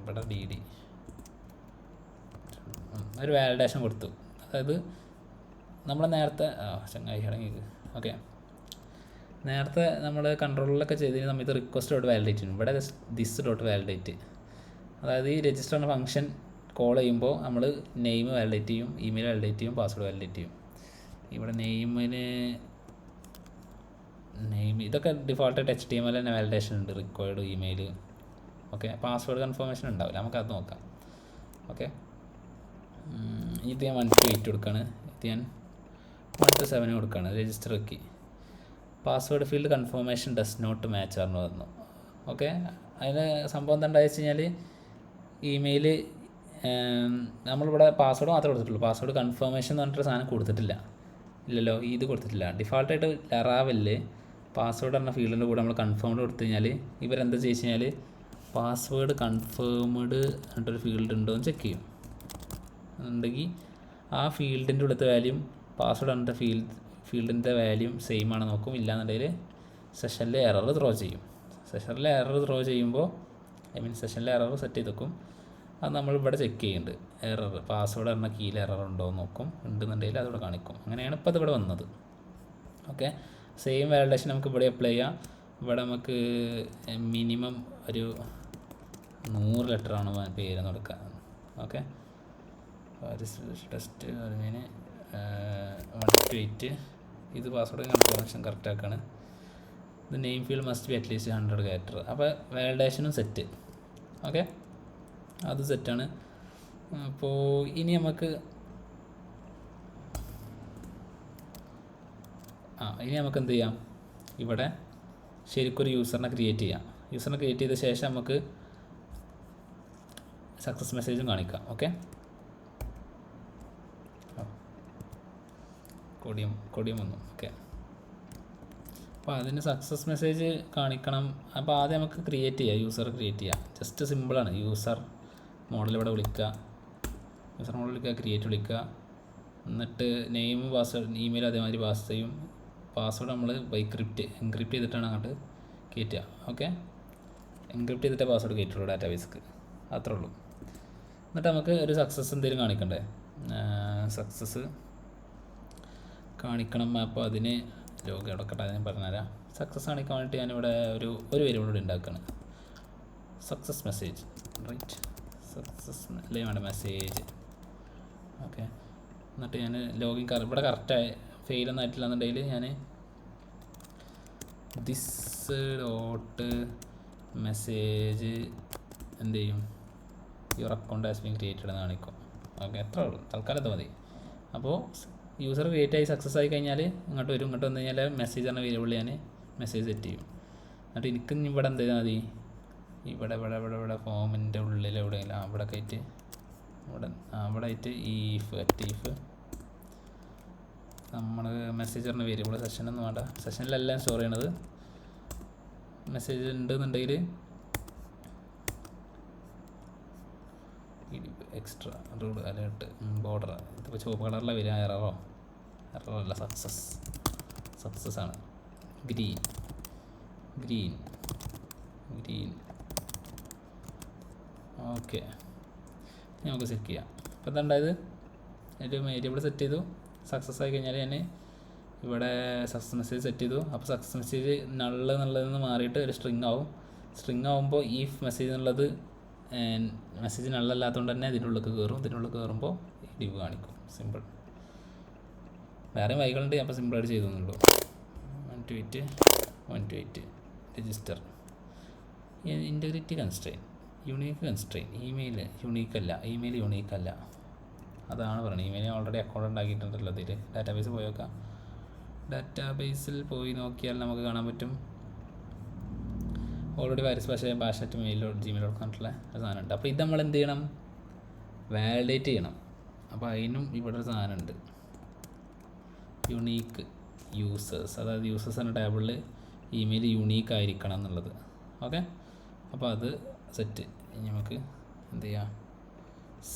ഇവിടെ DD ഒരു വാലിഡേഷൻ കൊടുത്തു. അതായത് നമ്മൾ നേരത്തെ ചങ്ങായി അടങ്ങി. ഓക്കെ, നേരത്തെ നമ്മൾ കൺട്രോളിലൊക്കെ ചെയ്തതിന് സമയത്ത് റിക്വസ്റ്റ് ഡോട്ട് വാലിഡേറ്റ് ചെയ്യും. ഇവിടെ ദിസ് ഡോട്ട് വാലിഡേറ്റ്. അതായത് ഈ രജിസ്റ്റർ എന്ന ഫംഗ്ഷൻ കോൾ ചെയ്യുമ്പോൾ നമ്മൾ നെയിം വാലിഡേറ്റ് ചെയ്യും, ഇമെയിൽ വാലിഡേറ്റ് ചെയ്യും, പാസ്വേഡ് വാലിഡേറ്റ് ചെയ്യും. ഇവിടെ നെയിം ഇതൊക്കെ ഡിഫോൾട്ടായിട്ട് HTML തന്നെ വാലിഡേഷൻ ഉണ്ട്, required email. Okay, password confirmation ഉണ്ടാവില്ല, നമുക്കത് നോക്കാം. ഓക്കെ, ഇത് ഞാൻ 1 to 8 കൊടുക്കുകയാണ്, ഇത് ഞാൻ 1 to 7 കൊടുക്കുകയാണ്. രജിസ്റ്റർ വെക്കി. Password field confirmation does not match ആണെന്ന് വന്നു. ഓക്കെ, അതിന് സംഭവം എന്താ വെച്ച് കഴിഞ്ഞാൽ ഇമെയിൽ നമ്മളിവിടെ പാസ്വേഡ് മാത്രമേ കൊടുത്തിട്ടുള്ളൂ, പാസ്വേഡ് കൺഫർമേഷൻ എന്ന് പറഞ്ഞിട്ടൊരു സാധനം കൊടുത്തിട്ടില്ല. ഇല്ലല്ലോ, ഇത് കൊടുത്തിട്ടില്ല. ഡിഫാൾട്ടായിട്ട് ലറാവലിൽ പാസ്വേഡ് എന്ന ഫീൽഡിൻ്റെ കൂടെ നമ്മൾ കൺഫേംഡ് കൊടുത്തു കഴിഞ്ഞാൽ ഇവരെന്താ ചോദിച്ചു കഴിഞ്ഞാൽ പാസ്വേഡ് കൺഫേംഡ് എന്നിട്ടൊരു ഫീൽഡ് ഉണ്ടോ എന്ന് ചെക്ക് ചെയ്യും. എന്നുണ്ടെങ്കിൽ ആ ഫീൽഡിൻ്റെ ഉള്ളത്തെ വാല്യൂം പാസ്വേഡ് എന്ന ഫീൽഡിൻ്റെ വാല്യൂം സെയിം ആണ് നോക്കും. ഇല്ലാന്നുണ്ടെങ്കിൽ സെഷനിൽ എറർ ത്രോ ചെയ്യും. സെഷനിൽ എറർ ത്രോ ചെയ്യുമ്പോൾ സെഷനിൽ എറർ സെറ്റ് ചെയ്ത് വെക്കും. അത് നമ്മളിവിടെ ചെക്ക് ചെയ്യുന്നുണ്ട്, എറർ പാസ്വേഡ് എന്ന കീയിൽ എറർ ഉണ്ടോ എന്ന് നോക്കും. ഉണ്ടെന്നുണ്ടെങ്കിൽ അതിവിടെ കാണിക്കും. അങ്ങനെയാണ് ഇപ്പോൾ അതിവിടെ വന്നത്. ഓക്കെ, സെയിം വാലിഡേഷൻ നമുക്ക് ഇവിടെ അപ്ലൈ ചെയ്യാം. ഇവിടെ നമുക്ക് മിനിമം ഒരു 100 ലെറ്ററാണ് പേര് കൊടുക്കുക. ഓക്കെ, ടെസ്റ്റ് അതിന് 1 to 8. ഇത് പാസ്വേഡ് കൺഫർമേഷൻ കറക്റ്റ് ആക്കാണ്. ഇത് name field must be at least 100 character. അപ്പോൾ വാലിഡേഷനും സെറ്റ്. ഓക്കെ, അത് സെറ്റാണ്. അപ്പോൾ ഇനി നമുക്ക് എന്ത് ചെയ്യാം, ഇവിടെ ശരിക്കൊരു യൂസറിനെ ക്രിയേറ്റ് ചെയ്യാം. യൂസറിനെ ക്രിയേറ്റ് ചെയ്ത ശേഷം നമുക്ക് സക്സസ് മെസ്സേജും കാണിക്കാം. ഓക്കെ, കൊടിയം വന്നു. ഓക്കെ, അപ്പോൾ അതിന് സക്സസ് മെസ്സേജ് കാണിക്കണം. അപ്പോൾ ആദ്യം നമുക്ക് ക്രിയേറ്റ് ചെയ്യാം, യൂസർ ക്രിയേറ്റ് ചെയ്യാം. ജസ്റ്റ് സിമ്പിളാണ്. യൂസർ മോഡൽ ഇവിടെ വിളിക്കുക, യൂസർ മോഡൽ വിളിക്കുക, ക്രിയേറ്റ് വിളിക്കുക. എന്നിട്ട് നെയിം പാസ്വേഡ് ഇമെയിൽ അതേമാതിരി പാസ് ചെയ്യും. പാസ്വേഡ് നമ്മൾ എൻക്രിപ്റ്റ് ചെയ്തിട്ടാണ് അങ്ങോട്ട് കയറ്റുക. ഓക്കെ, എൻക്രിപ്റ്റ് ചെയ്തിട്ടേ പാസ്വേഡ് കയറ്റുള്ളൂ ഡാറ്റാബേസ്ക്ക്, അത്രേ ഉള്ളൂ. എന്നിട്ട് നമുക്ക് ഒരു സക്സസ് എന്തെങ്കിലും കാണിക്കണ്ടേ, സക്സസ് കാണിക്കണം. അപ്പോൾ അതിന് ലോഗ് എടുക്കട്ടെ, ഞാൻ പറഞ്ഞുതരാം. സക്സസ് കാണിക്കാൻ വേണ്ടിയിട്ട് ഞാനിവിടെ ഒരു വേരിയബിൾ കൂടി ഉണ്ടാക്കുകയാണ്, സക്സസ് മെസ്സേജ്. റൈറ്റ്, സക്സസ് അല്ലെങ്കിൽ വേണ്ട മെസ്സേജ്. ഓക്കെ, എന്നിട്ട് ഞാൻ ലോഗിൻ ഇവിടെ കറക്റ്റായി ഫെയിലൊന്നും ആയിട്ടില്ല എന്നുണ്ടെങ്കിൽ ഞാൻ ദിസ് ഡോട്ട് മെസ്സേജ് എന്ത് ചെയ്യും, your account has been created എന്ന് കാണിക്കും. ഓക്കെ, എത്ര ഉള്ളൂ, തൽക്കാലം ഇത് മതി. അപ്പോൾ യൂസർ ക്രിയേറ്റ് ആയി സക്സസ് ആയി കഴിഞ്ഞാൽ ഇങ്ങോട്ട് വരും. ഇങ്ങോട്ട് വന്നു കഴിഞ്ഞാൽ മെസ്സേജ് എന്ന വേരിയബിൾ ഞാൻ മെസ്സേജ് സെറ്റ് ചെയ്യും. എന്നിട്ട് എനിക്ക് ഇവിടെ എന്ത് ചെയ്താൽ മതി, ഇവിടെ ഫോമിൻ്റെ ഉള്ളിൽ എവിടെയെങ്കിലും അവിടെ ആയിട്ട് അവിടെ ആയിട്ട് ഈഫ് നമ്മൾ മെസ്സേജ് പറഞ്ഞ വേരിയബിൾ സെഷനൊന്നും വേണ്ട, സെഷനിലെല്ലാം സ്റ്റോർ ചെയ്യണത്. മെസ്സേജ് ഉണ്ടെന്നുണ്ടെങ്കിൽ എക്സ്ട്രാ റൂൾ അലേർട്ട് ബോർഡർ ഇതിപ്പോൾ ചുവപ്പ് കളറിലെ വരിക. എററല്ല, സക്സസ് ആണ്. ഗ്രീൻ. ഓക്കെ, നമുക്ക് സെറ്റ് ചെയ്യാം. അപ്പോൾ എന്താണ്ടായത്, ഒരു വേരിയബിൾ സെറ്റ് ചെയ്തു. സക്സസ് ആയി കഴിഞ്ഞാൽ ഞാൻ ഇവിടെ സക്സസ് മെസ്സേജ് സെറ്റ് ചെയ്തു. അപ്പോൾ സക്സസ് മെസ്സേജ് എന്നുള്ളതിൽ നിന്ന് മാറിയിട്ട് ഒരു സ്ട്രിങ് ആവും. സ്ട്രിങ് ആവുമ്പോൾ ഈ മെസ്സേജ് എന്നുള്ളത് മെസ്സേജ് നല്ലല്ലാത്തതുകൊണ്ട് തന്നെ ഇതിനുള്ളിൽ കയറുമ്പോൾ ഡിവ് കാണിക്കും. സിമ്പിൾ. വേറെ വൈകളുണ്ട്, അപ്പോൾ സിമ്പിളായിട്ട് ചെയ്തു എന്നുള്ളൂ. 1 to 8 register. Integrity constrain, unique constrain. Email unique അല്ല, അതാണ് പറയുന്നത്. ഇമെയിൽ ഓൾറെഡി അക്കൗണ്ട് ഉണ്ടാക്കിയിട്ടുണ്ടല്ലോ ഇതിൽ. ഡാറ്റാബേസ് പോയി നോക്കാം. ഡാറ്റാബേസിൽ പോയി നോക്കിയാൽ നമുക്ക് കാണാൻ പറ്റും ഓൾറെഡി virus@gmail.com ഒരു സാധനമുണ്ട്. അപ്പോൾ ഇത് നമ്മൾ എന്ത് ചെയ്യണം, വാലിഡേറ്റ് ചെയ്യണം. അപ്പോൾ അതിനും ഇവിടെ ഒരു സാധനമുണ്ട്, യുണീക്ക് യൂസേഴ്സ്. അതായത് യൂസേഴ്സ് എന്ന ടേബിളിൽ ഇമെയിൽ യുണീക്ക് ആയിരിക്കണം എന്നുള്ളത്. ഓക്കെ, അപ്പോൾ അത് സെറ്റ്. ഇനി നമുക്ക് എന്ത് ചെയ്യാം,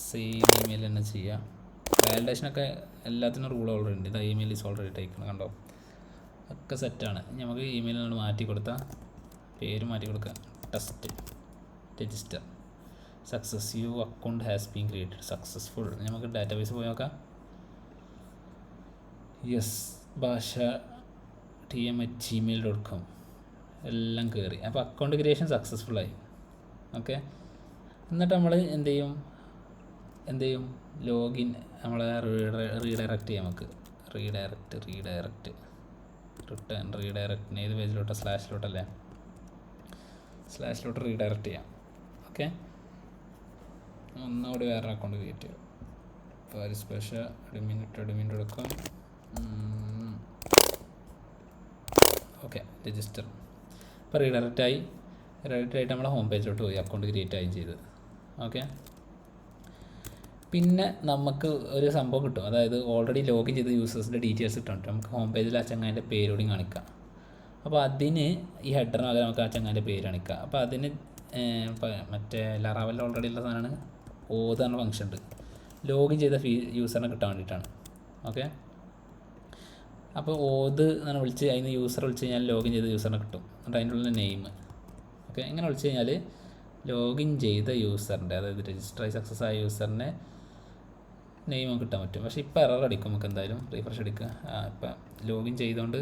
സെയിം ഇമെയിൽ തന്നെ ചെയ്യാം. വാലിഡേഷനൊക്കെ എല്ലാത്തിനും റൂൾ ഓൾറെഡി ഉണ്ട്. ഇത് ഇമെയിൽ ഈസ് ഓൾറെഡി ടൈക്കണം, കണ്ടോ, ഒക്കെ സെറ്റാണ്. നമുക്ക് ഇമെയിലിനോട് മാറ്റി കൊടുത്താൽ പേര് മാറ്റി കൊടുക്കുക, test register success, you account has been created successful. നമുക്ക് ഡാറ്റാബേസ് പോയി നോക്കാം. യെസ്, basha@gmail.com എല്ലാം കയറി. അപ്പോൾ അക്കൗണ്ട് ക്രിയേഷൻ സക്സസ്ഫുള്ളായി. ഓക്കെ, എന്നിട്ട് നമ്മൾ എന്ത് ചെയ്യും, ലോഗിൻ നമ്മളെ റീഡയറക്റ്റ് ചെയ്യാം. നമുക്ക് റീഡയറക്റ്റ് റിട്ടേൺ റീഡയറക്റ്റിന് ഏത് പേജിലോട്ട് സ്ലാഷിലോട്ടല്ലേ, സ്ലാഷിലോട്ട് റീഡയറക്റ്റ് ചെയ്യാം. ഓക്കെ, ഒന്നുകൂടി വേറെ അക്കൗണ്ട് ക്രിയേറ്റ് ചെയ്യാം. Faris Pasha admin.com. Okay, register. ഇപ്പോൾ റീഡയറക്റ്റ് ആയിട്ട് നമ്മളെ ഹോം പേജിലോട്ട് പോയി അക്കൗണ്ട് ക്രിയേറ്റ് ആയി ചെയ്ത്. ഓക്കെ, പിന്നെ നമുക്ക് ഒരു സംഭവം കിട്ടും, അതായത് ഓൾറെഡി ലോഗിൻ ചെയ്ത യൂസേഴ്സിൻ്റെ ഡീറ്റെയിൽസ് കിട്ടും. നമുക്ക് ഹോം പേജിൽ ആ ചങ്ങാൻ്റെ പേരോടും കാണിക്കാം. അപ്പോൾ അതിന് ഈ ഹെഡറിന് പകരം നമുക്ക് ആ ചങ്ങാൻ്റെ പേര് കാണിക്കാം. അപ്പോൾ അതിന് മറ്റേ ലറാവലിൽ ഓൾറെഡി ഉള്ള സാധനമാണ് ഓത് എന്ന ഫംഗ്ഷൻ ഉണ്ട്, ലോഗിൻ ചെയ്ത യൂസറിനെ കിട്ടാൻ വേണ്ടിയിട്ടാണ്. ഓക്കെ, അപ്പോൾ ഓത് എന്നാണ് വിളിച്ച് അതിന് യൂസർ വിളിച്ച് കഴിഞ്ഞാൽ ലോഗിൻ ചെയ്ത യൂസറിനെ കിട്ടും. എന്നിട്ട് അതിൻ്റെ ഉള്ളിൽ നെയിം. ഓക്കെ, ഇങ്ങനെ വിളിച്ച് കഴിഞ്ഞാൽ ലോഗിൻ ചെയ്ത യൂസറിൻ്റെ, അതായത് രജിസ്റ്റർ ആയി സക്സസ് ആയ യൂസറിൻ്റെ നെയിം നമുക്ക് കിട്ടാൻ പറ്റും. പക്ഷേ ഇപ്പോൾ എറർ അടിക്കും നമുക്ക് എന്തായാലും. റീഫ്രഷ് അടിക്കുക. ഇപ്പം ലോഗിൻ ചെയ്തുകൊണ്ട്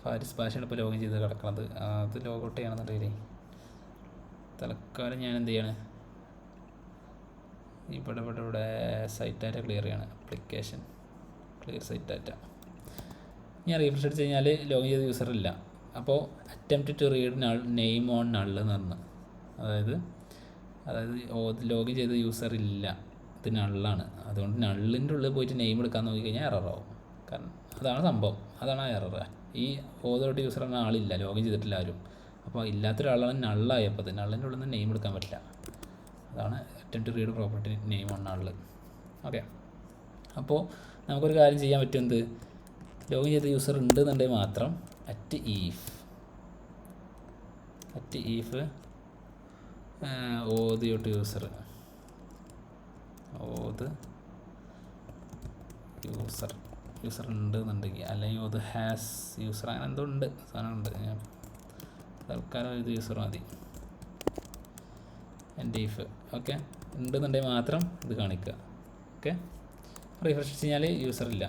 ഫാരിസ് പാഷയാണ് ഇപ്പോൾ ലോഗിൻ ചെയ്ത് കിടക്കുന്നത്. അത് ലോഗൗട്ട് ചെയ്യണമെന്നുണ്ടെങ്കിൽ തൽക്കാലം ഞാൻ എന്ത് ചെയ്യാണ്, ഇവിടെ സൈറ്റ് ഡാറ്റ ക്ലിയർ ചെയ്യാണ്. Application clear site data. ഞാൻ റീഫ്രഷ് അടിച്ച് കഴിഞ്ഞാൽ ലോഗിൻ ചെയ്ത യൂസർ ഇല്ല. അപ്പോൾ attempt to read name on null എന്ന് പറഞ്ഞു, അതായത് ലോഗിൻ ചെയ്ത യൂസർ ഇല്ല, ഇത് നള്ളാണ്. അതുകൊണ്ട് നള്ളിൻ്റെ ഉള്ളിൽ പോയിട്ട് നെയിം എടുക്കാൻ നോക്കിക്കഴിഞ്ഞാൽ എററാവും. കാരണം അതാണ് സംഭവം, അതാണ് ആ എറർ. ഈ ഓതോട്ട് യൂസർ എന്ന ആളില്ല, ലോഗിൻ ചെയ്തിട്ടില്ല ആരും. അപ്പോൾ ഇല്ലാത്തൊരാളാണ് നള്ളായപ്പോൾ അത് നള്ളിൻ്റെ ഉള്ളിൽ നിന്ന് നെയിം എടുക്കാൻ പറ്റില്ല. അതാണ് attempt to read property name on null. Okay, അപ്പോൾ നമുക്കൊരു കാര്യം ചെയ്യാൻ പറ്റും. എന്ത്, ലോഗിൻ ചെയ്ത യൂസർ ഉണ്ടെന്നുണ്ടെങ്കിൽ മാത്രം അറ്റ് ഈഫ് ഓത് യൂസർ ഉണ്ടെന്നുണ്ടെങ്കിൽ, അല്ലെങ്കിൽ ഓത് ഹാസ് യൂസർ, അങ്ങനെ എന്തോ ഉണ്ട് സാധനം ഉണ്ട്. ഞാൻ തൽക്കാലം ഇത് യൂസർ മതി. എൻ്റെ ഈഫ് ഓക്കെ ഉണ്ടെന്നുണ്ടെങ്കിൽ മാത്രം ഇത് കാണിക്കുക. ഓക്കെ, റീഫ്രഷ് ചെയ്യാൽ യൂസർ ഇല്ല.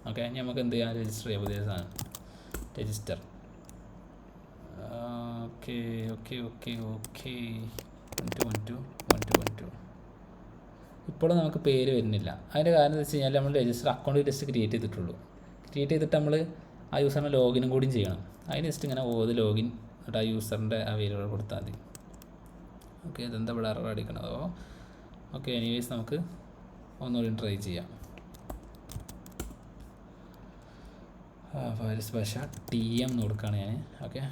ഓക്കെ, നമുക്ക് എന്ത് ചെയ്യാം, രജിസ്റ്റർ ചെയ്യാം. പുതിയ സാധനം രജിസ്റ്റർ. ഓക്കെ 12 ഇപ്പോഴും നമുക്ക് പേര് വരുന്നില്ല. അതിൻ്റെ കാരണം എന്താ വെച്ച് കഴിഞ്ഞാൽ നമ്മൾ രജിസ്റ്റർ അക്കൗണ്ട് ജസ്റ്റ് ക്രിയേറ്റ് ചെയ്തിട്ടുള്ളൂ. ക്രിയേറ്റ് ചെയ്തിട്ട് നമ്മൾ ആ യൂസറിൻ്റെ ലോഗിനും കൂടിയും ചെയ്യണം. അതിന് ജസ്റ്റ് ഇങ്ങനെ ഓത് ലോഗിൻ എന്നിട്ട് ആ യൂസറിൻ്റെ അവൈലബിൾ കൊടുത്താൽ മതി. ഓക്കെ, ഇതെന്താ ഇവിടെ എറർ അടിക്കണതോ. ഓക്കെ, എനിവേസ് നമുക്ക് ഒന്നുകൂടി ട്രൈ ചെയ്യാം. ഫാരിസ് പാഷ TM എന്ന് കൊടുക്കുകയാണ് ഞാൻ. Okay,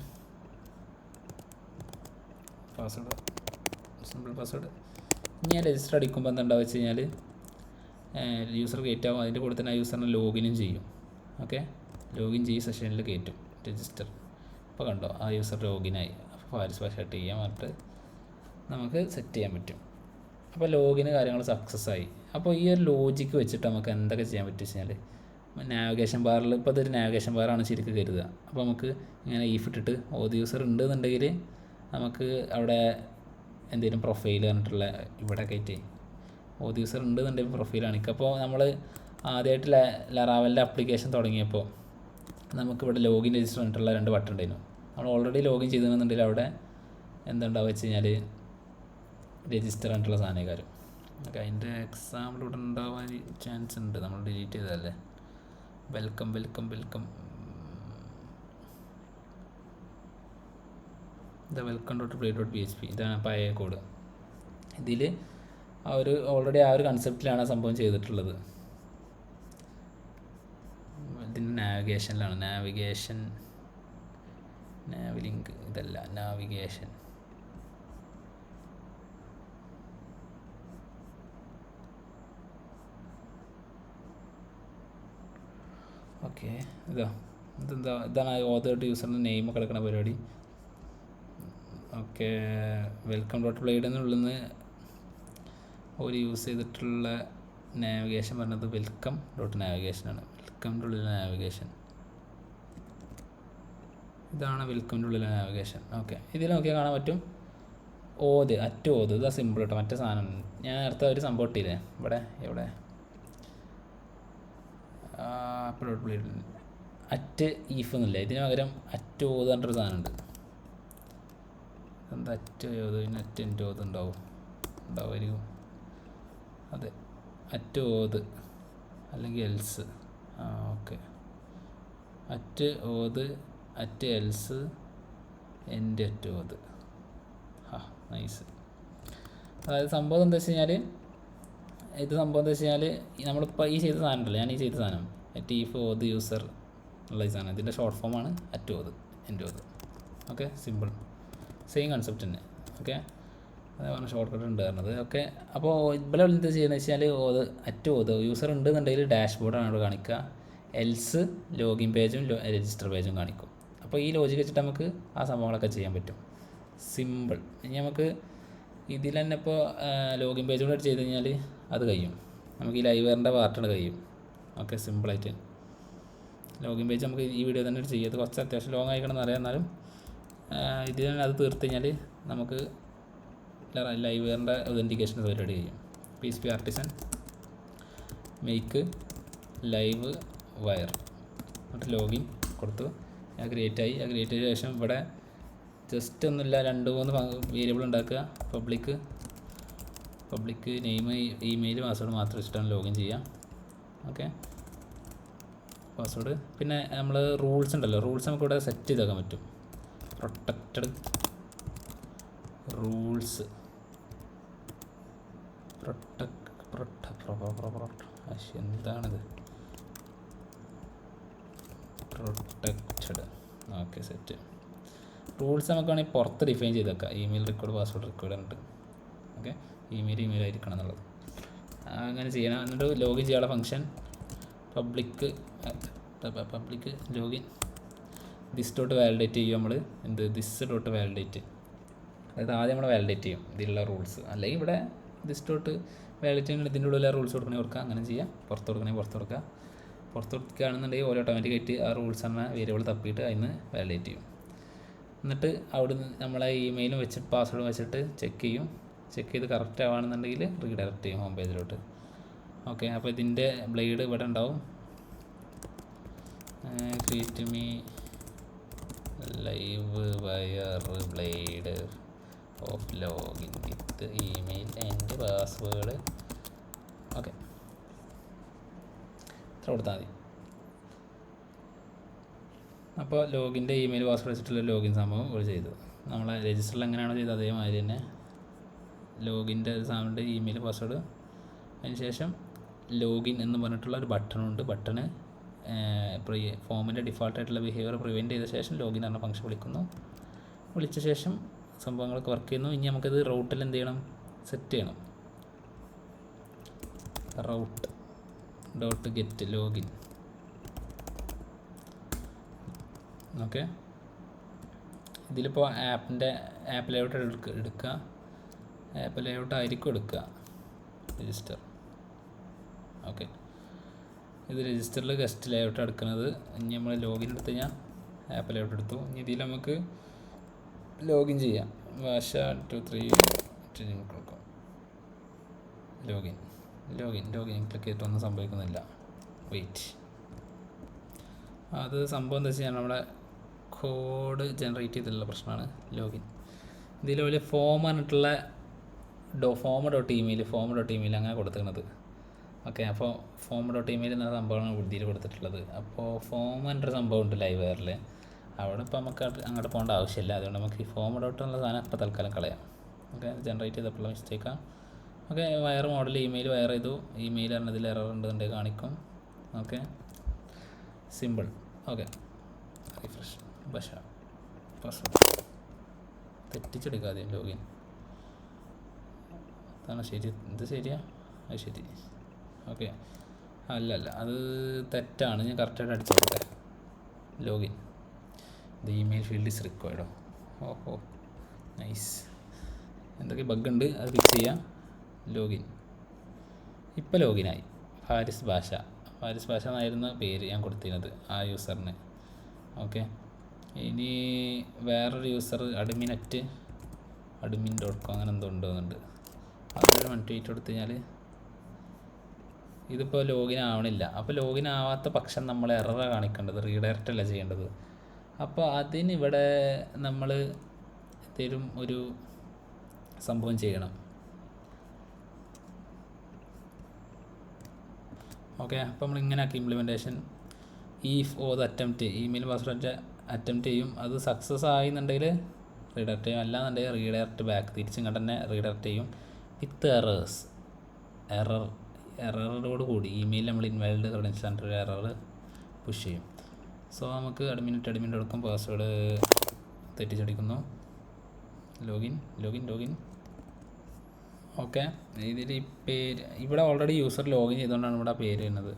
password simple password. ഞാൻ രജിസ്റ്റർ അടിക്കുമ്പോൾ എന്താണ്ടാവുക വെച്ച് കഴിഞ്ഞാൽ യൂസർ കയറ്റാവും, അതിൻ്റെ കൂടെ തന്നെ ആ യൂസറിനെ ലോഗിനും ചെയ്യും. ഓക്കെ, ലോഗിൻ ചെയ്യും, സെഷനിൽ കയറ്റും രജിസ്റ്റർ. അപ്പോൾ കണ്ടോ ആ യൂസർ ലോഗിനായി. അപ്പോൾ ഫാരിസ് പാഷ TM പറഞ്ഞിട്ട് നമുക്ക് സെറ്റ് ചെയ്യാൻ പറ്റും. അപ്പോൾ ലോഗിന് കാര്യങ്ങൾ സക്സസ് ആയി. അപ്പോൾ ഈ ഒരു ലോജിക്ക് വെച്ചിട്ട് നമുക്ക് എന്തൊക്കെ ചെയ്യാൻ പറ്റും വെച്ച് കഴിഞ്ഞാൽ, നാവിഗേഷൻ ബാറിൽ ഇപ്പോൾ ഇതൊരു നാവിഗേഷൻ ബാറാണ് ശരിക്കും കരുതുക. അപ്പോൾ നമുക്ക് ഇങ്ങനെ ഈഫ് ഇട്ടിട്ട് ഓത് യൂസർ ഉണ്ടെന്നുണ്ടെങ്കിൽ നമുക്ക് അവിടെ എന്തെങ്കിലും പ്രൊഫൈൽ പറഞ്ഞിട്ടുള്ള ഇവിടെ കയറ്റി ഓത് യൂസർ ഉണ്ടെന്നുണ്ടെങ്കിൽ പ്രൊഫൈൽ കാണിക്കുക. അപ്പോൾ നമ്മൾ ആദ്യമായിട്ട് ലറാവലിൻ്റെ ആപ്ലിക്കേഷൻ തുടങ്ങിയപ്പോൾ നമുക്കിവിടെ ലോഗിൻ രജിസ്റ്റർ പറഞ്ഞിട്ടുള്ള 2 ബട്ടൺ ഉണ്ടായിരുന്നു. നമ്മൾ ഓൾറെഡി ലോഗിൻ ചെയ്തിട്ടുണ്ടെങ്കിൽ അവിടെ എന്തുണ്ടാവുക വെച്ച് കഴിഞ്ഞാൽ രജിസ്റ്റർ പറഞ്ഞിട്ടുള്ള സാധനക്കാരും. ഓക്കെ, അതിൻ്റെ എക്സാമ്പിൾ ഇവിടെ ഉണ്ടാവാൻ ചാൻസ് ഉണ്ട്, നമ്മൾ ഡിലീറ്റ് ചെയ്തതല്ലേ. വെൽക്കം welcome.play.php ഇതാണ് പഴയ കോഡ്. ഇതിൽ ഓൾറെഡി ആ ഒരു കൺസെപ്റ്റിലാണ് ആ സംഭവം ചെയ്തിട്ടുള്ളത്. ഇതിൻ്റെ നാവിഗേഷനിലാണ്, നാവിലിങ്ക് ഇതല്ല, നാവിഗേഷൻ. ഓക്കെ, ഇതാണ് ഓതോട്ട് യൂസറിൻ്റെ നെയിമൊക്കെ കിടക്കുന്ന പരിപാടി. ഓക്കെ, welcome.play എന്നുള്ളിൽ നിന്ന് ഒരു യൂസ് ചെയ്തിട്ടുള്ള നാവിഗേഷൻ പറഞ്ഞത് welcome.navigation വെൽക്കമിൻ്റെ ഉള്ളിലെ നാവിഗേഷൻ. ഇതാണ് വെൽക്കമിൻ്റെ ഉള്ളിലെ നാവിഗേഷൻ. ഓക്കെ, ഇതിൽ നോക്കിയാൽ കാണാൻ പറ്റും ഓത് ഇതാ സിമ്പിൾ കേട്ടോ. മറ്റേ സാധനം ഞാൻ നേരത്തെ ഒരു സംഭവം ഇട്ടില്ലേ എവിടെ അറ്റ് ഈഫ് എന്നില്ല, ഇതിന് പകരം അറ്റ് ഓത് പറഞ്ഞൊരു സാധനമുണ്ട്. എന്താ അറ്റ് ഓത്, പിന്നെ അറ്റ് എൻ്റെ ഓത് ഉണ്ടാവുമായിരിക്കും. അതെ, അറ്റ് ഓത് അല്ലെങ്കിൽ else. Okay, at auth at else എൻ്റെ അറ്റ് ഓത്. നൈസ്. അതായത് സംഭവം എന്താ വെച്ച് കഴിഞ്ഞാൽ, ഇത് സംഭവം എന്താ വെച്ച് കഴിഞ്ഞാൽ, നമ്മളിപ്പോൾ ഈ ചെയ്ത സാധനം ഉണ്ടല്ലോ, ഞാൻ ഈ ചെയ്ത സാധനം അറ്റ് ഈഫ് ഓത് യൂസർ ഉള്ള ഈ സാധനം, ഇതിൻ്റെ ഷോർട്ട് ഫോമാണ് അറ്റ് ഓത് എൻ്റെ ഓത്. ഓക്കെ, സിമ്പിൾ, സെയിം കൺസെപ്റ്റ് തന്നെ. ഓക്കെ, അതേ പറഞ്ഞ ഷോർട്ട് കട്ട് ഉണ്ട് പറഞ്ഞത്. ഓക്കെ, അപ്പോൾ ഇവിടെ എന്താ ചെയ്യുന്നത് വെച്ചാൽ, ഓത് അറ്റ് ഓത് യൂസർ ഉണ്ടെന്നുണ്ടെങ്കിൽ ഡാഷ്ബോർഡാണ് അവിടെ കാണിക്കുക, എൽസ് ലോഗിൻ പേജും രജിസ്റ്റർ പേജും കാണിക്കും. അപ്പോൾ ഈ ലോജിക്ക് വെച്ചിട്ട് നമുക്ക് ആ സംഭവങ്ങളൊക്കെ ചെയ്യാൻ പറ്റും. സിമ്പിൾ. ഇനി നമുക്ക് ഇതിൽ തന്നെ ഇപ്പോൾ ലോഗിൻ പേജ് കൂടെ ചെയ്ത് കഴിഞ്ഞാൽ അത് കഴിയും. നമുക്ക് ഈ ലൈവറിൻ്റെ പാർട്ടാണ് കഴിയും. ഓക്കെ, സിമ്പിളായിട്ട് ലോഗിൻ പേജ് നമുക്ക് ഈ വീഡിയോ തന്നെ ചെയ്യാം. ഇത് കുറച്ച് അത്യാവശ്യം ലോങ് ആയിക്കണമെന്ന് അറിയാം, എന്നാലും ഇതിൽ തന്നെ അത് തീർത്ത് കഴിഞ്ഞാൽ നമുക്ക് ലൈവറിൻ്റെ ഒതൻറ്റിക്കേഷൻ പരിപാടി ചെയ്യും. PHP artisan make live wire എന്നിട്ട് ലോഗിൻ കൊടുത്തു. ഞാൻ ക്രിയേറ്റ് ആയി ശേഷം ഇവിടെ ജസ്റ്റ് ഒന്നുമില്ല, 2-3 വേരിയബിൾ ഉണ്ടാക്കുക. പബ്ലിക് നെയിം, ഇമെയിൽ, പാസ്വേഡ് മാത്രം വെച്ചിട്ടാണ് ലോഗിൻ ചെയ്യുക. Okay, password. പിന്നെ നമ്മൾ റൂൾസ് ഉണ്ടല്ലോ, റൂൾസ് നമുക്ക് ഇവിടെ സെറ്റ് ചെയ്താക്കാൻ പറ്റും. പ്രൊട്ടക്റ്റഡ് റൂൾസ്, എന്താണിത്, പ്രൊട്ടക്റ്റഡ്. Okay, set. റൂൾസ് നമുക്ക് വേണമെങ്കിൽ പുറത്ത് ഡിഫൈൻ ചെയ്ത് വെക്കാം. ഇമെയിൽ റിക്വയർഡ്, പാസ്വേഡ് റിക്വയർഡ് ഉണ്ട്. ഓക്കെ, ഇമെയിൽ ആയിരിക്കണം എന്നുള്ളത് അങ്ങനെ ചെയ്യണം. എന്നിട്ട് ലോഗിൻ ചെയ്യാനുള്ള function public login this dot validate ചെയ്യും. നമ്മൾ ദിസ് ഡോട്ട് വാലിഡേറ്റ്, അതായത് ആദ്യം നമ്മൾ വാലിഡേറ്റ് ചെയ്യും ഇതിലുള്ള റൂൾസ്. അല്ലെങ്കിൽ ഇവിടെ ദിസ് ഡോട്ട് വാലിഡേറ്റ് ചെയ്യുന്നത് ഇതിൻ്റെ ഉള്ളിൽ റൂൾസ് കൊടുക്കണമെങ്കിൽ കൊടുക്കുക, അങ്ങനെ ചെയ്യാം. പുറത്ത് കൊടുക്കുകയാണെന്നുണ്ടെങ്കിൽ പുറത്ത് കൊടുക്കുകയാണെന്നുണ്ടെങ്കിൽ ഓരോ ഓട്ടോമാറ്റിക്കായിട്ട് ആ റൂൾസ് എന്ന വേരിയബിൾ തപ്പിയിട്ട് അതിന് വാലിഡേറ്റ് ചെയ്യും. എന്നിട്ട് അവിടുന്ന് നമ്മളെ ഇമെയിലും വെച്ചിട്ട് പാസ്വേഡും വെച്ചിട്ട് ചെക്ക് ചെയ്ത് കറക്റ്റ് ആവുകയാണെന്നുണ്ടെങ്കിൽ റീഡയറക്റ്റ് ചെയ്യും ഹോം പേജിലോട്ട്. ഓക്കെ, അപ്പോൾ ഇതിൻ്റെ ബ്ലേഡ് ഇവിടെ ഉണ്ടാവും. Create me live wire blade of login with email and password. Okay, ഇത്ര കൊടുത്താൽ മതി. അപ്പോൾ ലോഗിൻ്റെ ഇമെയിൽ പാസ്വേഡ് വെച്ചിട്ടുള്ള ലോഗിൻ സംഭവം ഇവിടെ ചെയ്തു. നമ്മളെ രജിസ്റ്ററിൽ എങ്ങനെയാണോ ചെയ്തത് അതേമാതിരി തന്നെ ലോഗിൻ്റെ സാധനമുണ്ട്, ഇമെയിൽ പാസ്വേഡ്. അതിനുശേഷം ലോഗിൻ എന്ന് പറഞ്ഞിട്ടുള്ള ഒരു ബട്ടണുണ്ട്. ബട്ടണ് ഫോമിൻ്റെ ഡിഫോൾട്ടായിട്ടുള്ള ബിഹേവിയർ പ്രിവെൻറ്റ് ചെയ്ത ശേഷം ലോഗിൻ എന്ന ഫംഗ്ഷൻ വിളിച്ച ശേഷം സംഭവങ്ങളൊക്കെ വർക്ക് ചെയ്യുന്നു. ഇനി നമുക്കിത് റൗട്ടിൽ എന്ത് ചെയ്യണം, സെറ്റ് ചെയ്യണം. Raut dot get login. Okay, ഇതിലിപ്പോൾ ആപ്പ് ലേഔട്ട് എടുക്കുക, ആപ്പ് ലേഔട്ട് ആയിരിക്കും എടുക്കുക, രജിസ്റ്റർ. ഓക്കെ, ഇത് രജിസ്റ്ററിൽ ഗസ്റ്റ് ലേഔട്ട് എടുക്കുന്നത്. ഇനി നമ്മൾ ലോഗിൻ എടുത്ത് കഴിഞ്ഞാൽ ആപ്പ് ലേഔട്ട് എടുത്തു. ഇനി ഇതിൽ നമുക്ക് ലോഗിൻ ചെയ്യാം. ഭാഷ 2-3 കൊടുക്കാം. ലോഗിൻ ക്ലിക്ക് ചെയ്തിട്ടൊന്നും സംഭവിക്കുന്നില്ല. വെയിറ്റ്, അത് സംഭവം എന്താ വെച്ചാൽ നമ്മുടെ കോഡ് ജനറേറ്റ് ചെയ്തിട്ടുള്ള പ്രശ്നമാണ്. ലോഗിൻ ഇതിൽ വലിയ ഫോം പറഞ്ഞിട്ടുള്ള ഫോം ഡോട്ട് ഇമെയിൽ അങ്ങനെ കൊടുത്തിരുന്നത്. ഓക്കെ, അപ്പോൾ ഫോം ഡോട്ട് ഇമെയിൽ എന്ന സംഭവമാണ് ഇതിൽ കൊടുത്തിട്ടുള്ളത്. അപ്പോൾ ഫോം എന്നൊരു സംഭവം ഉണ്ട് ലൈവ് വയറിൽ, അവിടെ ഇപ്പോൾ നമുക്ക് അങ്ങോട്ട് പോകേണ്ട ആവശ്യമില്ല. അതുകൊണ്ട് നമുക്ക് ഈ ഫോം ഡോട്ട് എന്നുള്ള സാധനം ഇപ്പോൾ തൽക്കാലം കളയാം. ഓക്കെ, ജനറേറ്റ് ചെയ്തപ്പോൾ മിസ്റ്റേക്കാണ്. Okay, wire model email wire ചെയ്തു. ഇമെയിൽ പറഞ്ഞതിൽ എറർ ഉണ്ടെന്നുണ്ടെങ്കിൽ കാണിക്കും. Okay, simple. Okay, refresh. ഭാഷ പാസ്വേഡ് തെറ്റിച്ചെടുക്കാതെ ലോഗിൻ. അതാണ് ശരി, ഇത് ശരിയാ, അത് ശരി. ഓക്കെ, അല്ല അത് തെറ്റാണ്, ഞാൻ കറക്റ്റായിട്ട് അടിച്ചോട്ടെ. Login the email field is റിക്വയർഡോ. ഓഹോ, നൈസ്. എന്തൊക്കെ ബഗ് ഉണ്ട് അത് ഫിക്സ് ചെയ്യാം. ലോഗിൻ ഇപ്പോൾ ലോഗിനായി. ഫാരിസ് ഭാഷ എന്നായിരുന്നു പേര് ഞാൻ കൊടുത്തിരുന്നത് ആ യൂസറിന്. ഓക്കെ, ഇനി വേറൊരു യൂസർ admin.com അങ്ങനെ എന്തോ ഉണ്ടോന്നുണ്ട്. അതൊരു 128 കൊടുത്തു കഴിഞ്ഞാൽ ഇതിപ്പോൾ ലോഗിൻ ആവണില്ല. അപ്പോൾ ലോഗിൻ ആവാത്ത പക്ഷം നമ്മൾ എററാണ് കാണിക്കേണ്ടത്, റീഡയറക്റ്റ് അല്ല ചെയ്യേണ്ടത്. അപ്പോൾ അതിനിവിടെ നമ്മൾ എന്തെങ്കിലും ഒരു സംഭവം ചെയ്യണം. ഓക്കെ, അപ്പോൾ നമ്മൾ ഇങ്ങനെ ആക്കി implementation. If auth attempt email password attempt ചെയ്യും. അത് സക്സസ് ആയെന്നുണ്ടെങ്കിൽ റീഡയറക്റ്റ് ചെയ്യും, അല്ലാന്നുണ്ടെങ്കിൽ റീഡയറക്റ്റ് ബാക്ക് തിരിച്ചിങ്ങോട്ട് തന്നെ റീഡയറക്റ്റ് ചെയ്യും വിത്ത് എററോട് കൂടി ഇമെയിൽ നമ്മൾ ഇൻവാലിഡ് ക്രെഡൻഷ്യൽ ആൻഡ് ഒരു എറർ പുഷ് ചെയ്യും. സോ നമുക്ക് അഡ്മിൻ എടുക്കും, പാസ്വേഡ് തെറ്റിച്ചടിക്കുന്നു, ലോഗിൻ. ഓക്കെ, ഇതിൽ ഈ പേര് ഇവിടെ ഓൾറെഡി യൂസർ ലോഗിൻ ചെയ്തുകൊണ്ടാണ് ഇവിടെ ആ പേര് വരുന്നത്.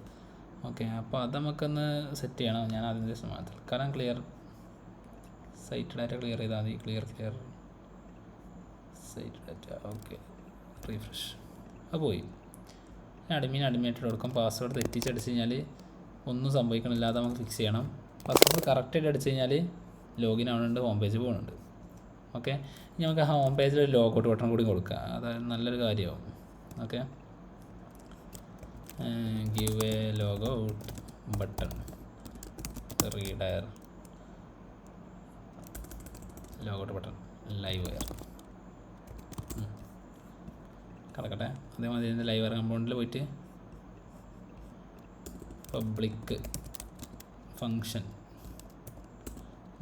ഓക്കെ, അപ്പോൾ അത് നമുക്കൊന്ന് സെറ്റ് ചെയ്യണം. ഞാൻ അതിന് ശേഷം തൽക്കാലം ക്ലിയർ സൈറ്റ് ഡാറ്റ ക്ലിയർ ചെയ്താൽ മതി. Clear site data. Okay, refresh. അത് പോയി. അഡ്മിനായിട്ട് കൊടുക്കും. പാസ്വേഡ് തെറ്റിച്ചടിച്ച് കഴിഞ്ഞാൽ ഒന്നും സംഭവിക്കണില്ല, അത് നമുക്ക് ഫിക്സ് ചെയ്യണം. പാസ്വേഡ് കറക്റ്റായിട്ട് അടിച്ച് കഴിഞ്ഞാൽ ലോഗിൻ ആവുന്നുണ്ട്, ഹോം പേജ് പോകുന്നുണ്ട്. ഓക്കെ, ഇനി നമുക്ക് ഹോം പേജിൽ ഒരു ലോഗൗട്ട് ബട്ടൺ കൂടി കൊടുക്കുക, അത് നല്ലൊരു കാര്യമാവും. Okay, give a logout button logout button Livewire കിടക്കട്ടെ. അതേമാതിരി ഇതിൻ്റെ ലൈവ് വയർ കമ്പൗണ്ടിൽ പോയിട്ട് പബ്ലിക് ഫങ്ഷൻ